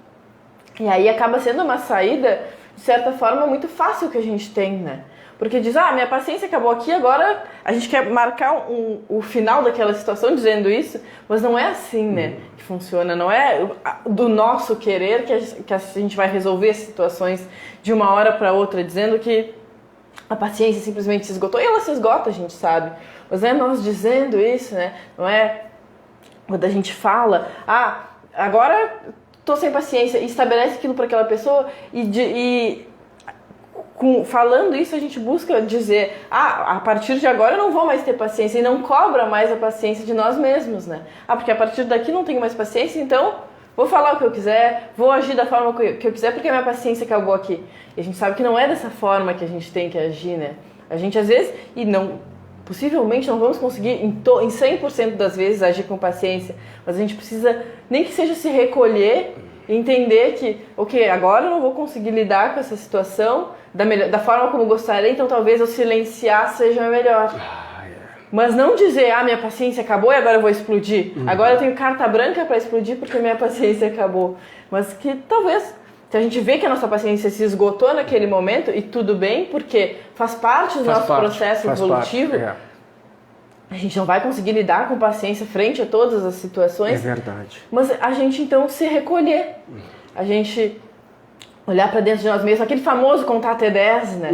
S2: E aí acaba sendo uma saída, de certa forma, muito fácil que a gente tem, né? Porque diz, minha paciência acabou aqui, agora a gente quer marcar o final daquela situação dizendo isso, mas não é assim, né, que funciona, não é do nosso querer que a gente vai resolver as situações de uma hora para outra, dizendo que a paciência simplesmente se esgotou, e ela se esgota, a gente sabe, mas é nós dizendo isso, né, não é quando a gente fala, agora tô sem paciência, e estabelece aquilo para aquela pessoa falando isso, a gente busca dizer, a partir de agora eu não vou mais ter paciência, e não cobra mais a paciência de nós mesmos, né? Porque a partir daqui não tenho mais paciência, então vou falar o que eu quiser, vou agir da forma que eu quiser, porque a minha paciência acabou aqui. E a gente sabe que não é dessa forma que a gente tem que agir, né? A gente às vezes, possivelmente não vamos conseguir em 100% das vezes agir com paciência, mas a gente precisa, nem que seja se recolher, entender que, agora eu não vou conseguir lidar com essa situação da forma como gostaria, então talvez eu silenciar seja melhor. Mas não dizer, minha paciência acabou e agora eu vou explodir. Agora eu tenho carta branca para explodir porque minha paciência acabou. Mas que talvez, se a gente vê que a nossa paciência se esgotou naquele momento, e tudo bem, porque faz parte do nosso processo evolutivo, a gente não vai conseguir lidar com paciência frente a todas as situações.
S1: É verdade.
S2: Mas a gente então se recolher. A gente olhar para dentro de nós mesmos, aquele famoso contar até 10, né?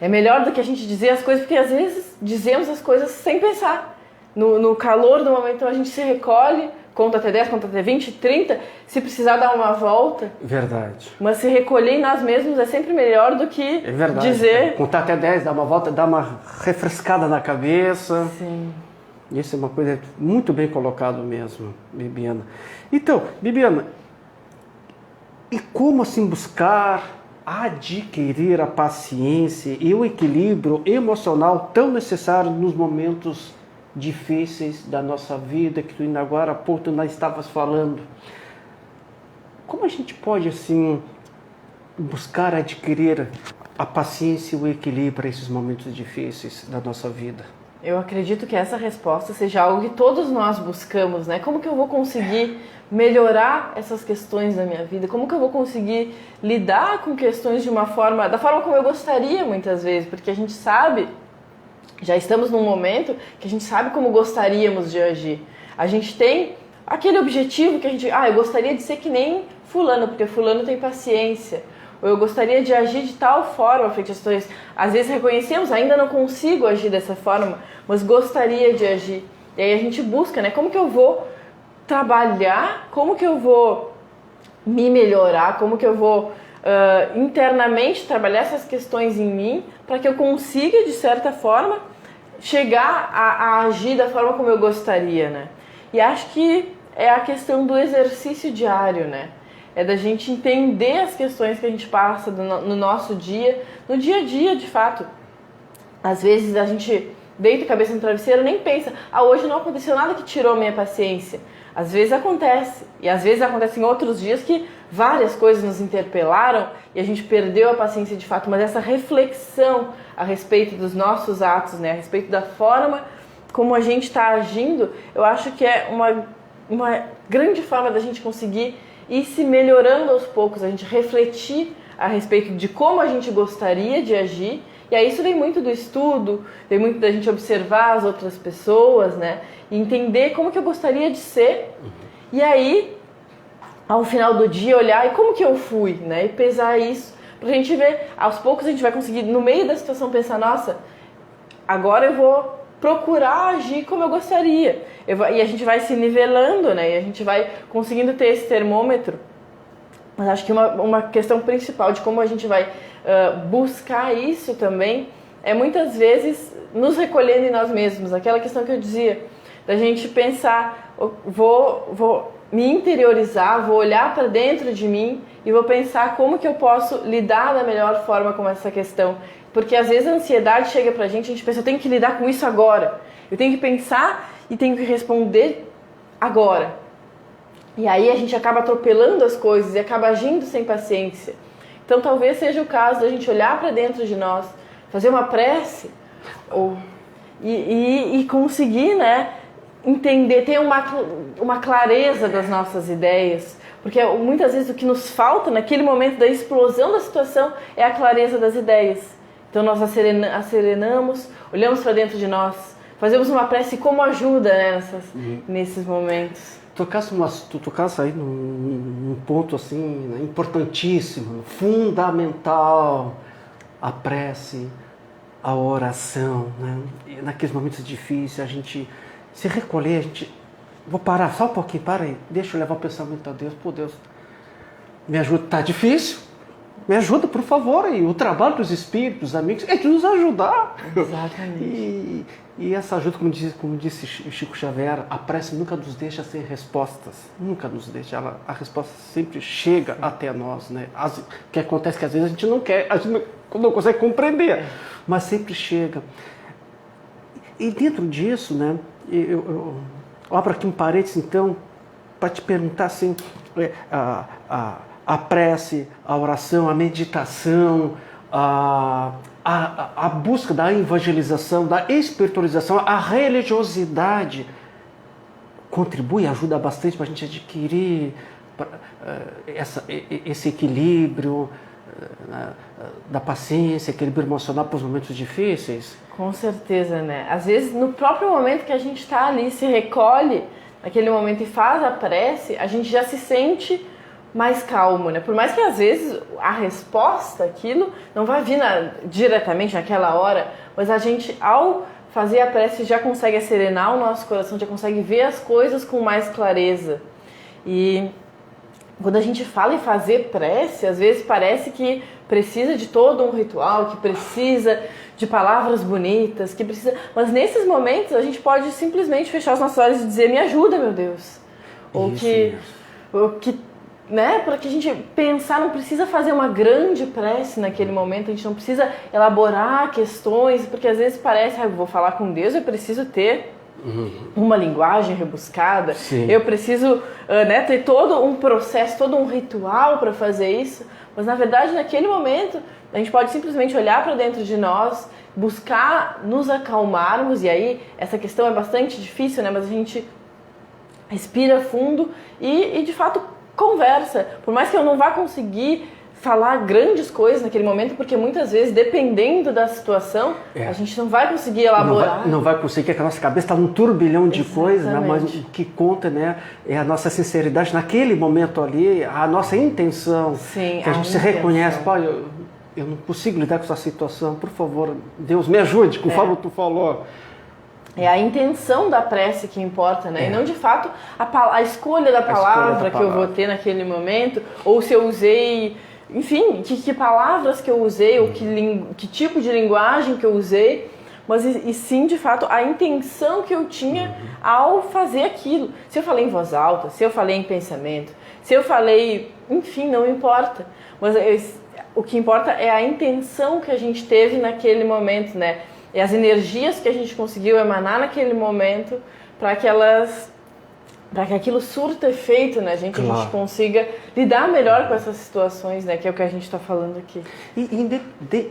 S2: É melhor do que a gente dizer as coisas, porque às vezes dizemos as coisas sem pensar. No calor do momento, então a gente se recolhe, conta até 10, conta até 20, 30, se precisar dar uma volta.
S1: Verdade.
S2: Mas se recolher em nós mesmos é sempre melhor do que dizer...
S1: Contar até 10, dar uma volta, dar uma refrescada na cabeça.
S2: Sim.
S1: Isso é uma coisa muito bem colocado mesmo, Bibiana. Então, Bibiana, e como assim buscar adquirir a paciência e o equilíbrio emocional tão necessário nos momentos difíceis da nossa vida, que tu ainda agora há pouco tu estavas falando? Como a gente pode assim buscar adquirir a paciência e o equilíbrio para esses momentos difíceis da nossa vida?
S2: Eu acredito que essa resposta seja algo que todos nós buscamos, né? Como que eu vou conseguir melhorar essas questões da minha vida? Como que eu vou conseguir lidar com questões da forma como eu gostaria muitas vezes? Porque a gente sabe, já estamos num momento que a gente sabe como gostaríamos de agir. A gente tem aquele objetivo que a gente, eu gostaria de ser que nem fulano, porque fulano tem paciência. Ou eu gostaria de agir de tal forma frente às situações. Às vezes reconhecemos, ainda não consigo agir dessa forma, mas gostaria de agir. E aí a gente busca, né? Como que eu vou trabalhar? Como que eu vou me melhorar? Como que eu vou internamente trabalhar essas questões em mim para que eu consiga, de certa forma, chegar a agir da forma como eu gostaria, né? E acho que é a questão do exercício diário, né? É da gente entender as questões que a gente passa no nosso dia, no dia a dia, de fato. Às vezes a gente deita a cabeça no travesseiro e nem pensa, hoje não aconteceu nada que tirou a minha paciência. Às vezes acontece, e às vezes acontece em outros dias que várias coisas nos interpelaram e a gente perdeu a paciência de fato, mas essa reflexão a respeito dos nossos atos, né, a respeito da forma como a gente está agindo, eu acho que é uma grande forma da gente conseguir ir se melhorando aos poucos, a gente refletir a respeito de como a gente gostaria de agir. E aí isso vem muito do estudo, vem muito da gente observar as outras pessoas, né? E entender como que eu gostaria de ser. E aí, ao final do dia, olhar e como que eu fui, né? E pesar isso, pra gente ver, aos poucos a gente vai conseguir, no meio da situação, pensar, nossa, agora eu vou procurar agir como eu gostaria. E a gente vai se nivelando, né? E a gente vai conseguindo ter esse termômetro. Mas acho que uma questão principal de como a gente vai buscar isso também é muitas vezes nos recolhendo em nós mesmos. Aquela questão que eu dizia, da gente pensar, vou me interiorizar, vou olhar para dentro de mim e vou pensar como que eu posso lidar da melhor forma com essa questão. Porque às vezes a ansiedade chega pra gente, a gente pensa, eu tenho que lidar com isso agora. Eu tenho que pensar e tenho que responder agora. E aí a gente acaba atropelando as coisas e acaba agindo sem paciência. Então talvez seja o caso da gente olhar para dentro de nós, fazer uma prece e conseguir, né, entender, ter uma clareza das nossas ideias. Porque muitas vezes o que nos falta naquele momento da explosão da situação é a clareza das ideias. Então nós acerenamos, olhamos para dentro de nós, fazemos uma prece como ajuda, né, nesses momentos.
S1: Tu tocasse aí num ponto assim, né, importantíssimo, fundamental, a prece, a oração, né? E naqueles momentos difíceis a gente se recolher, vou parar só um pouquinho, para aí, deixa eu levar o pensamento a Deus. Pô, Deus, me ajuda, tá difícil, me ajuda, por favor, aí. O trabalho dos espíritos, dos amigos, é de nos ajudar.
S2: Exatamente.
S1: E essa ajuda, como disse Chico Xavier, a prece nunca nos deixa sem respostas, nunca nos deixa, a resposta sempre chega até nós, né? O que acontece é que às vezes a gente não quer, a gente não consegue compreender, mas sempre chega. E dentro disso, né, eu abro aqui um parênteses, então, para te perguntar assim, a prece, a oração, a meditação, a busca da evangelização, da espiritualização, a religiosidade contribui, ajuda bastante para a gente adquirir esse equilíbrio da paciência, equilíbrio emocional para os momentos difíceis?
S2: Com certeza, né? Às vezes, no próprio momento que a gente está ali, se recolhe naquele momento e faz a prece, a gente já se sente mais calmo, né? Por mais que às vezes a resposta, aquilo, não vai vir diretamente naquela hora, mas a gente, ao fazer a prece, já consegue serenar o nosso coração, já consegue ver as coisas com mais clareza. E quando a gente fala em fazer prece, às vezes parece que precisa de todo um ritual, que precisa de palavras bonitas, que precisa... Mas nesses momentos a gente pode simplesmente fechar os nossos olhos e dizer: me ajuda, meu Deus. Ou que né, para que a gente pensar, não precisa fazer uma grande prece naquele momento, a gente não precisa elaborar questões, porque às vezes parece, eu vou falar com Deus, eu preciso ter uma linguagem rebuscada,
S1: Sim.
S2: Eu preciso né, ter todo um processo, todo um ritual para fazer isso, mas na verdade naquele momento a gente pode simplesmente olhar para dentro de nós, buscar nos acalmarmos, e aí essa questão é bastante difícil, né, mas a gente respira fundo e de fato conversa, por mais que eu não vá conseguir falar grandes coisas naquele momento, porque muitas vezes, dependendo da situação, a gente não vai conseguir elaborar.
S1: Não vai conseguir, porque a nossa cabeça está num turbilhão de coisas, né? Mas o que conta, né, é a nossa sinceridade naquele momento ali, a nossa intenção.
S2: Sim,
S1: que a gente se reconhece, pô, eu não consigo lidar com essa situação, por favor, Deus me ajude, conforme tu falou. É
S2: a intenção da prece que importa, né? E não de fato a escolha da palavra que eu vou ter naquele momento, ou se eu usei, enfim, que palavras que eu usei, ou que tipo de linguagem que eu usei, mas e sim, de fato, a intenção que eu tinha ao fazer aquilo. Se eu falei em voz alta, se eu falei em pensamento, se eu falei, enfim, não importa. Mas o que importa é a intenção que a gente teve naquele momento, né? E as energias que a gente conseguiu emanar naquele momento para que aquilo surta efeito, né, gente? Claro. A gente consiga lidar melhor com essas situações, né? Que é o que a gente está falando aqui.
S1: E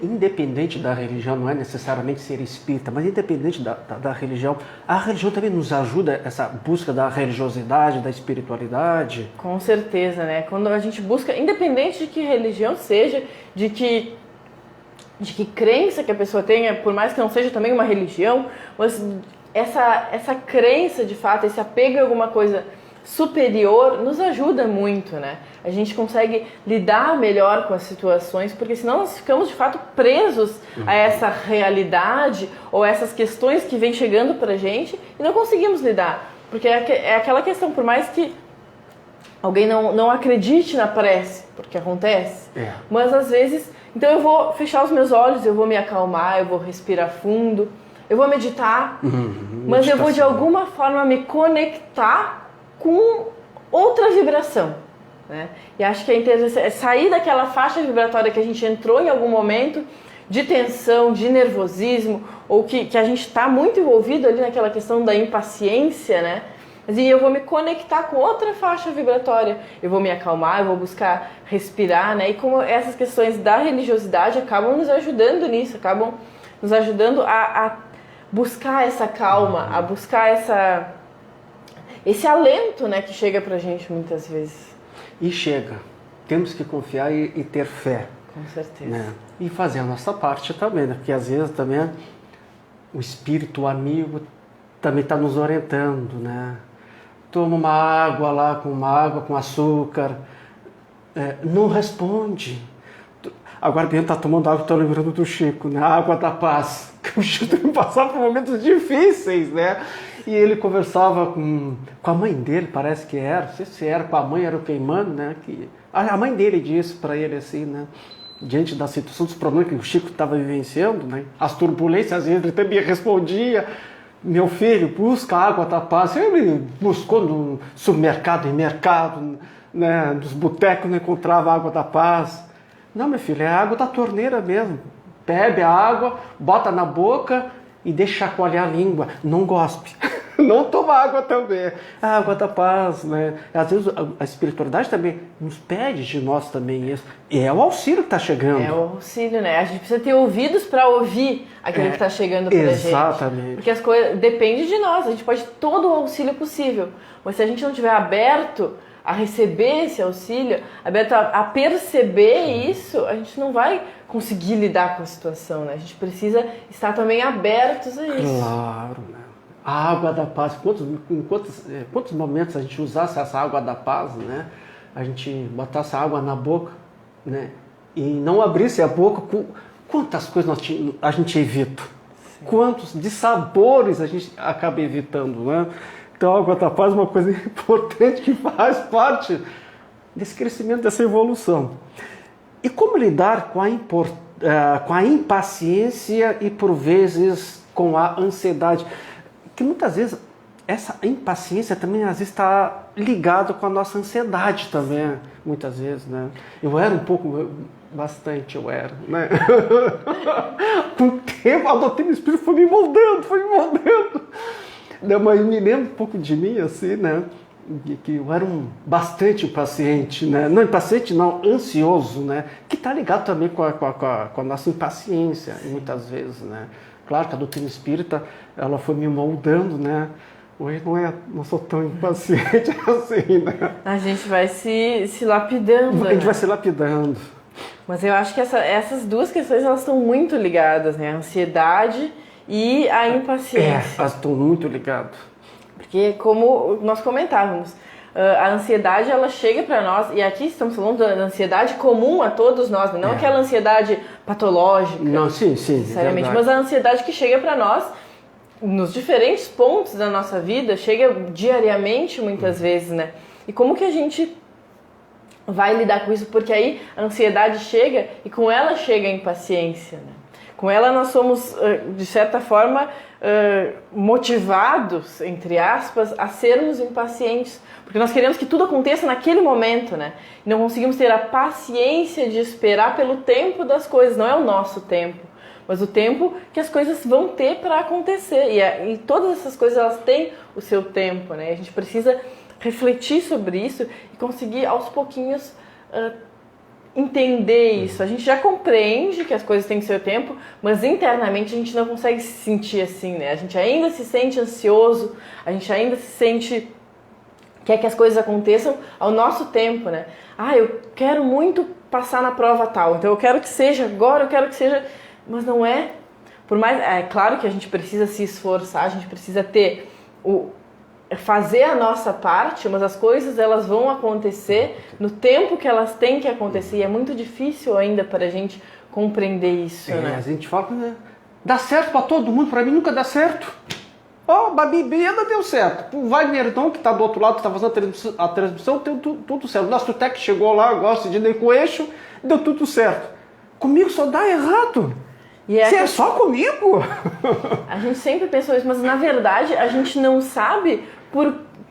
S1: independente da religião, não é necessariamente ser espírita, mas independente da religião, a religião também nos ajuda, essa busca da religiosidade, da espiritualidade?
S2: Com certeza, né? Quando a gente busca, independente de que religião seja, de que crença que a pessoa tenha, por mais que não seja também uma religião, mas essa crença, de fato, esse apego a alguma coisa superior nos ajuda muito, né? A gente consegue lidar melhor com as situações, porque senão nós ficamos, de fato, presos a essa realidade ou essas questões que vêm chegando pra gente e não conseguimos lidar. Porque é aquela questão, por mais que alguém não acredite na prece, porque acontece, mas às vezes... Então eu vou fechar os meus olhos, eu vou me acalmar, eu vou respirar fundo, eu vou meditar, mas eu vou de alguma forma me conectar com outra vibração, né? E acho que é interessante sair daquela faixa vibratória que a gente entrou em algum momento de tensão, de nervosismo, ou que a gente está muito envolvido ali naquela questão da impaciência, né? Mas e eu vou me conectar com outra faixa vibratória, eu vou me acalmar, eu vou buscar respirar, né? E como essas questões da religiosidade acabam nos ajudando nisso, acabam nos ajudando a buscar essa calma, a buscar esse alento, né, que chega pra gente muitas vezes.
S1: E chega. Temos que confiar e ter fé.
S2: Com certeza.
S1: Né? E fazer a nossa parte também, né? Porque às vezes também o espírito amigo também está nos orientando, né? Toma uma água lá, uma água com açúcar, não responde. Agora bem, está tomando água, estou lembrando do Chico, né? A água da paz. O Chico tem que passar por momentos difíceis, né? E ele conversava com a mãe dele, parece que era, não sei se era com a mãe, era o queimando, né? Que a mãe dele disse para ele assim, né? Diante da situação, dos problemas que o Chico estava vivenciando, né? As turbulências, às vezes ele também respondia: meu filho, busca a água da paz. Ele buscou no supermercado, em mercado, né? Nos botecos não encontrava a água da paz. Não, meu filho, é a água da torneira mesmo. Bebe a água, bota na boca e deixa chacoalhar a língua. Não gospe. Não toma água também. A água da paz, né? Às vezes a espiritualidade também nos pede de nós também isso. E é o auxílio que está chegando.
S2: É o auxílio, né? A gente precisa ter ouvidos para ouvir aquilo que está chegando para a gente.
S1: Exatamente.
S2: Porque as coisas depende de nós. A gente pode ter todo o auxílio possível. Mas se a gente não estiver aberto a receber esse auxílio, aberto a perceber isso, a gente não vai conseguir lidar com a situação, né? A gente precisa estar também abertos a isso.
S1: Claro, né? A água da paz, em quantos momentos a gente usasse essa água da paz, né? A gente botasse a água na boca, né? E não abrisse a boca, quantas coisas a gente evita. Sim. Quantos dissabores a gente acaba evitando, né? Então a água da paz é uma coisa importante que faz parte desse crescimento, dessa evolução. E como lidar com a impaciência e, por vezes, com a ansiedade? Que muitas vezes essa impaciência também às vezes está ligada com a nossa ansiedade também, muitas vezes, né? Eu era bastante, né? Com o tempo, adotei meu espírito, foi me moldando. Mas me lembro um pouco de mim, assim, né? Que eu era bastante impaciente, né? Não impaciente, não, ansioso, né? Que está ligado também com a nossa impaciência, muitas vezes, né? Claro que a doutrina espírita, ela foi me moldando, né? Hoje não sou tão impaciente assim, né?
S2: A gente vai se lapidando.
S1: A gente vai se lapidando.
S2: Mas eu acho que essas duas questões, elas estão muito ligadas, né? A ansiedade e a impaciência.
S1: Elas estão muito ligadas.
S2: Porque, como nós comentávamos, a ansiedade, ela chega para nós, e aqui estamos falando da ansiedade comum a todos nós, não aquela ansiedade patológica.
S1: Não, sim,
S2: necessariamente, mas a ansiedade que chega para nós nos diferentes pontos da nossa vida, chega diariamente muitas vezes, né? E como que a gente vai lidar com isso? Porque aí a ansiedade chega e com ela chega a impaciência, né? Com ela nós somos, de certa forma, motivados, entre aspas, a sermos impacientes. Porque nós queremos que tudo aconteça naquele momento, né? E não conseguimos ter a paciência de esperar pelo tempo das coisas. Não é o nosso tempo, mas o tempo que as coisas vão ter para acontecer. E todas essas coisas, elas têm o seu tempo, né? A gente precisa refletir sobre isso e conseguir, aos pouquinhos, entender isso. A gente já compreende que as coisas têm o seu tempo, mas internamente a gente não consegue se sentir assim, né? A gente ainda se sente ansioso, a gente ainda se sente... quer que as coisas aconteçam ao nosso tempo, né? Eu quero muito passar na prova tal, então eu quero que seja agora, eu quero que seja... Mas não é. Por mais... É claro que a gente precisa se esforçar, a gente precisa ter fazer a nossa parte, mas as coisas, elas vão acontecer no tempo que elas têm que acontecer, e é muito difícil ainda para a gente compreender isso, né?
S1: A gente fala, né? Dá certo para todo mundo, para mim nunca dá certo. Babi Beda deu certo. O Wagner Dom, que está do outro lado, que está fazendo a transmissão, deu tudo certo. O nosso Tec chegou lá, gosta de ir com o eixo, deu tudo certo. Comigo só dá errado. Se é só comigo?
S2: A gente sempre pensou isso, mas na verdade a gente não sabe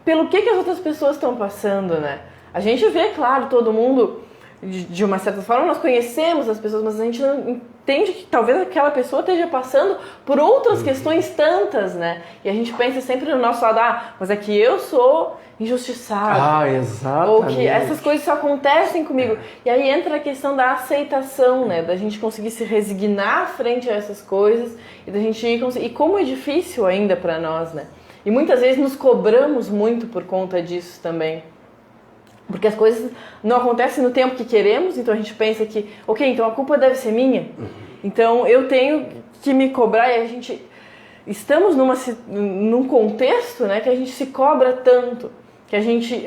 S2: pelo que as outras pessoas estão passando, né? A gente vê, claro, todo mundo de uma certa forma, nós conhecemos as pessoas, mas a gente não entende que talvez aquela pessoa esteja passando por outras questões tantas, né? E a gente pensa sempre no nosso lado, mas é que eu sou injustiçado.
S1: Exatamente.
S2: Ou que essas coisas só acontecem comigo. E aí entra a questão da aceitação, né? Da gente conseguir se resignar frente a essas coisas e da gente e como é difícil ainda para nós, né? E muitas vezes nos cobramos muito por conta disso também. Porque as coisas não acontecem no tempo que queremos, então a gente pensa que, ok, então a culpa deve ser minha. Então eu tenho que me cobrar e a gente... Estamos num contexto, né, que a gente se cobra tanto, que a gente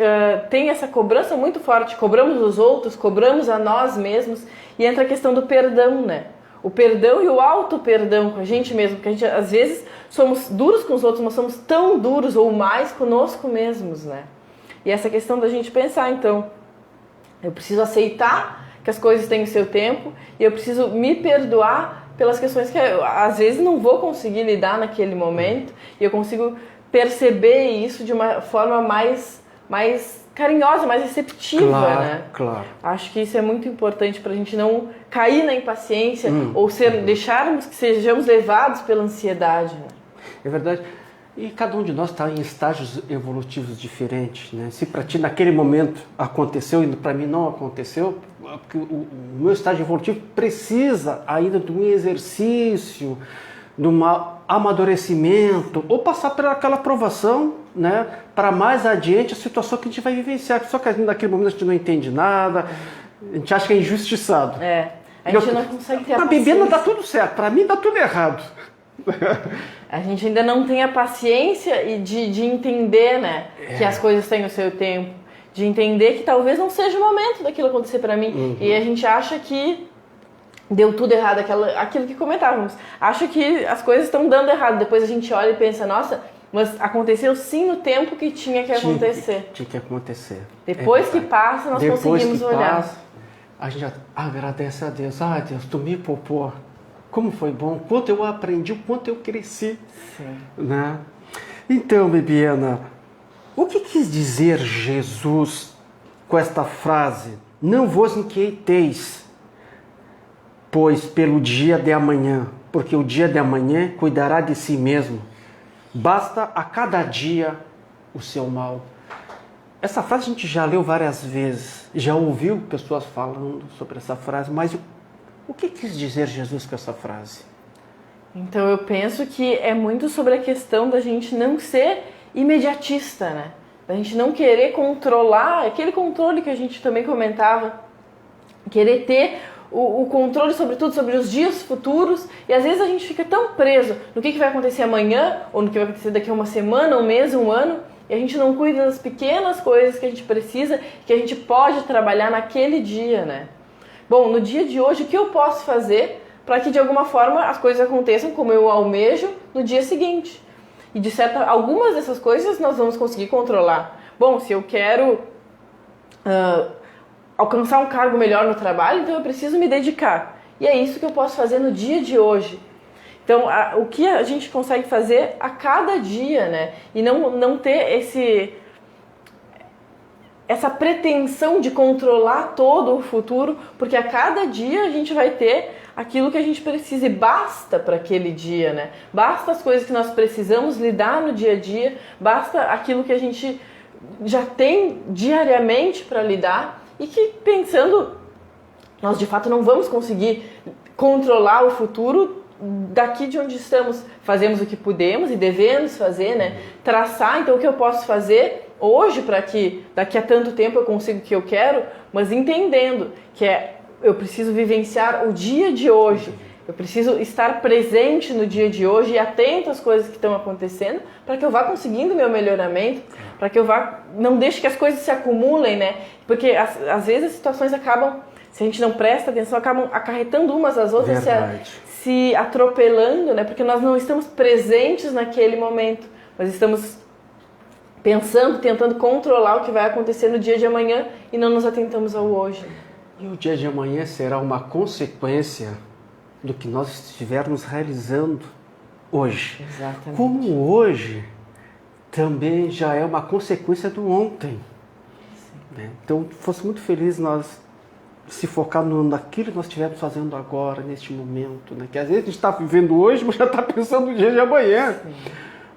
S2: tem essa cobrança muito forte, cobramos os outros, cobramos a nós mesmos, e entra a questão do perdão, né? O perdão e o auto-perdão com a gente mesmo, porque a gente às vezes somos duros com os outros, mas somos tão duros ou mais conosco mesmos, né? E essa questão da gente pensar, então, eu preciso aceitar que as coisas têm o seu tempo e eu preciso me perdoar pelas questões que eu, às vezes, não vou conseguir lidar naquele momento e eu consigo perceber isso de uma forma mais carinhosa, mais receptiva, né?
S1: Claro.
S2: Acho que isso é muito importante para a gente não cair na impaciência ou deixarmos que sejamos levados pela ansiedade, né?
S1: É verdade. E cada um de nós está em estágios evolutivos diferentes, né? Se para ti naquele momento aconteceu e para mim não aconteceu, porque o meu estágio evolutivo precisa ainda de um exercício, de um amadurecimento, ou passar por aquela provação, né? Para mais adiante a situação que a gente vai vivenciar. Só que naquele momento a gente não entende nada, a gente acha que é injustiçado.
S2: A gente não consegue ter a paciência.
S1: Para beber não dá tudo certo, para mim dá tudo errado.
S2: A gente ainda não tem a paciência de entender, né, que as coisas têm o seu tempo, de entender que talvez não seja o momento daquilo acontecer para mim. E a gente acha que deu tudo errado, aquilo que comentávamos. Acha que as coisas estão dando errado. Depois a gente olha e pensa, nossa, mas aconteceu sim no tempo que tinha que acontecer.
S1: Tinha que acontecer.
S2: Depois que passa, nós conseguimos olhar.
S1: Passa, a gente agradece a Deus. Deus, tu me poupou. Como foi bom, quanto eu aprendi, o quanto eu cresci.
S2: Sim.
S1: Né? Então, Bibiana, o que quis dizer Jesus com esta frase? Não vos inquieteis, pois pelo dia de amanhã, porque o dia de amanhã cuidará de si mesmo. Basta a cada dia o seu mal. Essa frase a gente já leu várias vezes, já ouviu pessoas falando sobre essa frase, mas o que quis dizer Jesus com essa frase?
S2: Então eu penso que é muito sobre a questão da gente não ser imediatista, né? Da gente não querer controlar, aquele controle que a gente também comentava, querer ter o controle sobre tudo, sobre os dias futuros, e às vezes a gente fica tão preso no que vai acontecer amanhã, ou no que vai acontecer daqui a uma semana, um mês, um ano, e a gente não cuida das pequenas coisas que a gente precisa, que a gente pode trabalhar naquele dia, né? Bom, no dia de hoje, o que eu posso fazer para que de alguma forma as coisas aconteçam como eu almejo no dia seguinte? E de certa, algumas dessas coisas nós vamos conseguir controlar. Bom, se eu quero alcançar um cargo melhor no trabalho, então eu preciso me dedicar. E é isso que eu posso fazer no dia de hoje. Então, o que a gente consegue fazer a cada dia, né? E não ter essa pretensão de controlar todo o futuro, porque a cada dia a gente vai ter aquilo que a gente precisa e basta para aquele dia, né? Basta as coisas que nós precisamos lidar no dia a dia, basta aquilo que a gente já tem diariamente para lidar e que pensando, nós de fato não vamos conseguir controlar o futuro daqui de onde estamos. Fazemos o que podemos e devemos fazer, né? Traçar, então, o que eu posso fazer hoje para que daqui a tanto tempo eu consiga o que eu quero, mas entendendo que eu preciso vivenciar o dia de hoje, eu preciso estar presente no dia de hoje e atento às coisas que estão acontecendo para que eu vá conseguindo meu melhoramento, para que eu não deixe que as coisas se acumulem, né? Porque às vezes as situações acabam, se a gente não presta atenção, acabam acarretando umas às outras, se atropelando, né? Porque nós não estamos presentes naquele momento, mas estamos pensando, tentando controlar o que vai acontecer no dia de amanhã e não nos atentamos ao hoje.
S1: E o dia de amanhã será uma consequência do que nós estivermos realizando hoje.
S2: Exatamente.
S1: Como hoje também já é uma consequência do ontem. Né? Então, fosse muito feliz nós se focar naquilo que nós estivermos fazendo agora, neste momento, né? Que às vezes a gente está vivendo hoje, mas já está pensando no dia de amanhã,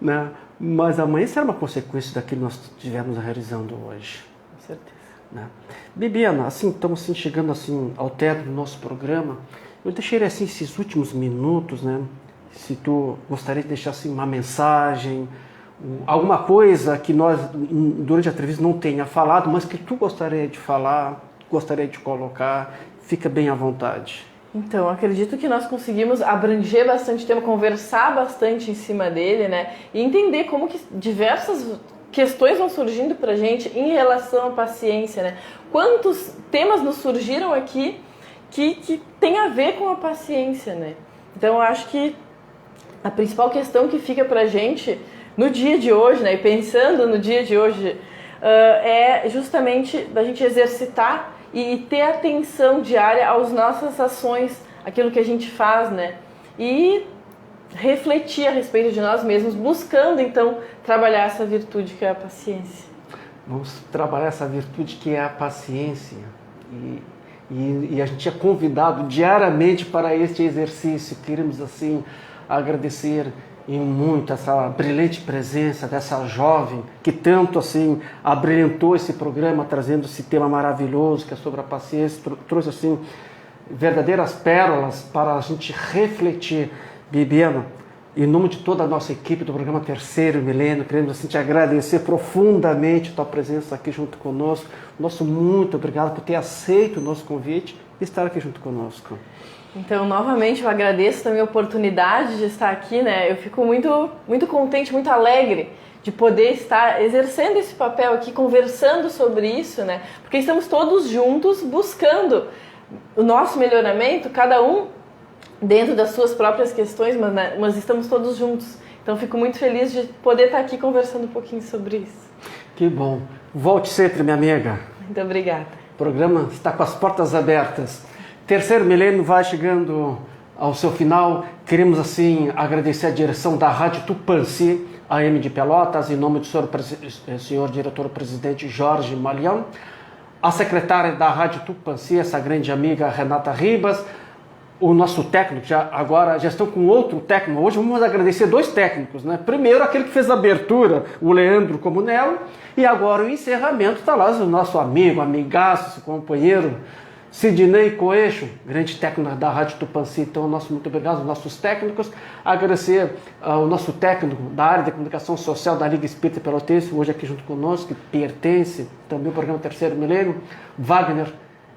S1: né? Mas amanhã será uma consequência daquilo que nós estivermos realizando hoje.
S2: Com certeza.
S1: Né? Bibiana, assim, estamos assim, chegando assim, ao término do nosso programa. Eu deixaria assim, esses últimos minutos, né? Se tu gostaria de deixar assim, uma mensagem, alguma coisa que nós, durante a entrevista, não tenha falado, mas que tu gostaria de falar, gostaria de colocar, fica bem à vontade.
S2: Então, acredito que nós conseguimos abranger bastante tema, conversar bastante em cima dele, né? E entender como que diversas questões vão surgindo pra gente em relação à paciência, né? Quantos temas nos surgiram aqui que tem a ver com a paciência, né? Então, eu acho que a principal questão que fica pra gente no dia de hoje, né? E pensando no dia de hoje, é justamente da gente exercitar e ter atenção diária às nossas ações, aquilo que a gente faz, né? E refletir a respeito de nós mesmos, buscando, então, trabalhar essa virtude que é a paciência.
S1: Vamos trabalhar essa virtude que é a paciência. E a gente é convidado diariamente para este exercício. Queremos, assim, agradecer e muito essa brilhante presença dessa jovem que tanto assim abrilhantou esse programa, trazendo esse tema maravilhoso que é sobre a paciência, trouxe assim verdadeiras pérolas para a gente refletir. Bibiana, em nome de toda a nossa equipe do programa Terceiro Milênio, queremos assim, te agradecer profundamente a tua presença aqui junto conosco. Nosso muito obrigado por ter aceito o nosso convite e estar aqui junto conosco.
S2: Então, novamente, eu agradeço também a oportunidade de estar aqui, né? Eu fico muito, muito contente, muito alegre de poder estar exercendo esse papel aqui, conversando sobre isso, né? Porque estamos todos juntos buscando o nosso melhoramento, cada um dentro das suas próprias questões, mas estamos todos juntos. Então, fico muito feliz de poder estar aqui conversando um pouquinho sobre isso.
S1: Que bom. Volte sempre, minha amiga.
S2: Muito obrigada.
S1: O programa está com as portas abertas. Terceiro Milênio vai chegando ao seu final. Queremos, assim, agradecer a direção da Rádio Tupãssi, AM de Pelotas, em nome do senhor diretor-presidente Jorge Malião, a secretária da Rádio Tupãssi, essa grande amiga Renata Ribas, o nosso técnico, agora já estão com outro técnico. Hoje vamos agradecer dois técnicos, né? Primeiro, aquele que fez a abertura, o Leandro Comunello, e agora o encerramento está lá o nosso amigo, amigaço, companheiro, Sidney Coeixo, grande técnico da Rádio Tupãssi. Então, nosso muito obrigado aos nossos técnicos. Agradecer ao nosso técnico da área de comunicação social da Liga Espírita Pelotense, hoje aqui junto conosco, que pertence também ao programa Terceiro Milênio, Wagner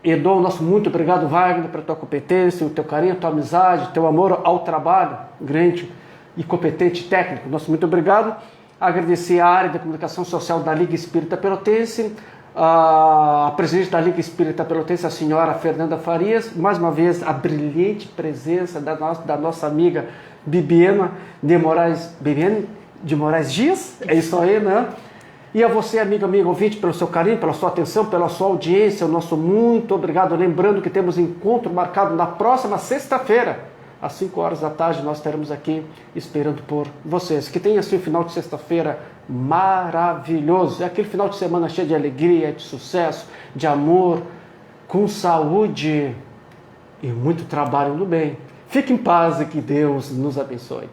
S1: Edom. Nosso muito obrigado, Wagner, pela tua competência, o teu carinho, a tua amizade, o teu amor ao trabalho, grande e competente técnico. Nosso muito obrigado. Agradecer a área de comunicação social da Liga Espírita Pelotense, a presidente da Liga Espírita Pelotense, a senhora Fernanda Farias, mais uma vez a brilhante presença da nossa amiga Bibiana de Moraes Dias, é isso aí, né? E a você, amigo ouvinte, pelo seu carinho, pela sua atenção, pela sua audiência, o nosso muito obrigado. Lembrando que temos encontro marcado na próxima sexta-feira, às 5 horas da tarde, nós estaremos aqui esperando por vocês. Que tenha assim um final de sexta-feira maravilhoso. É aquele final de semana cheio de alegria, de sucesso, de amor, com saúde e muito trabalho no bem. Fique em paz e que Deus nos abençoe.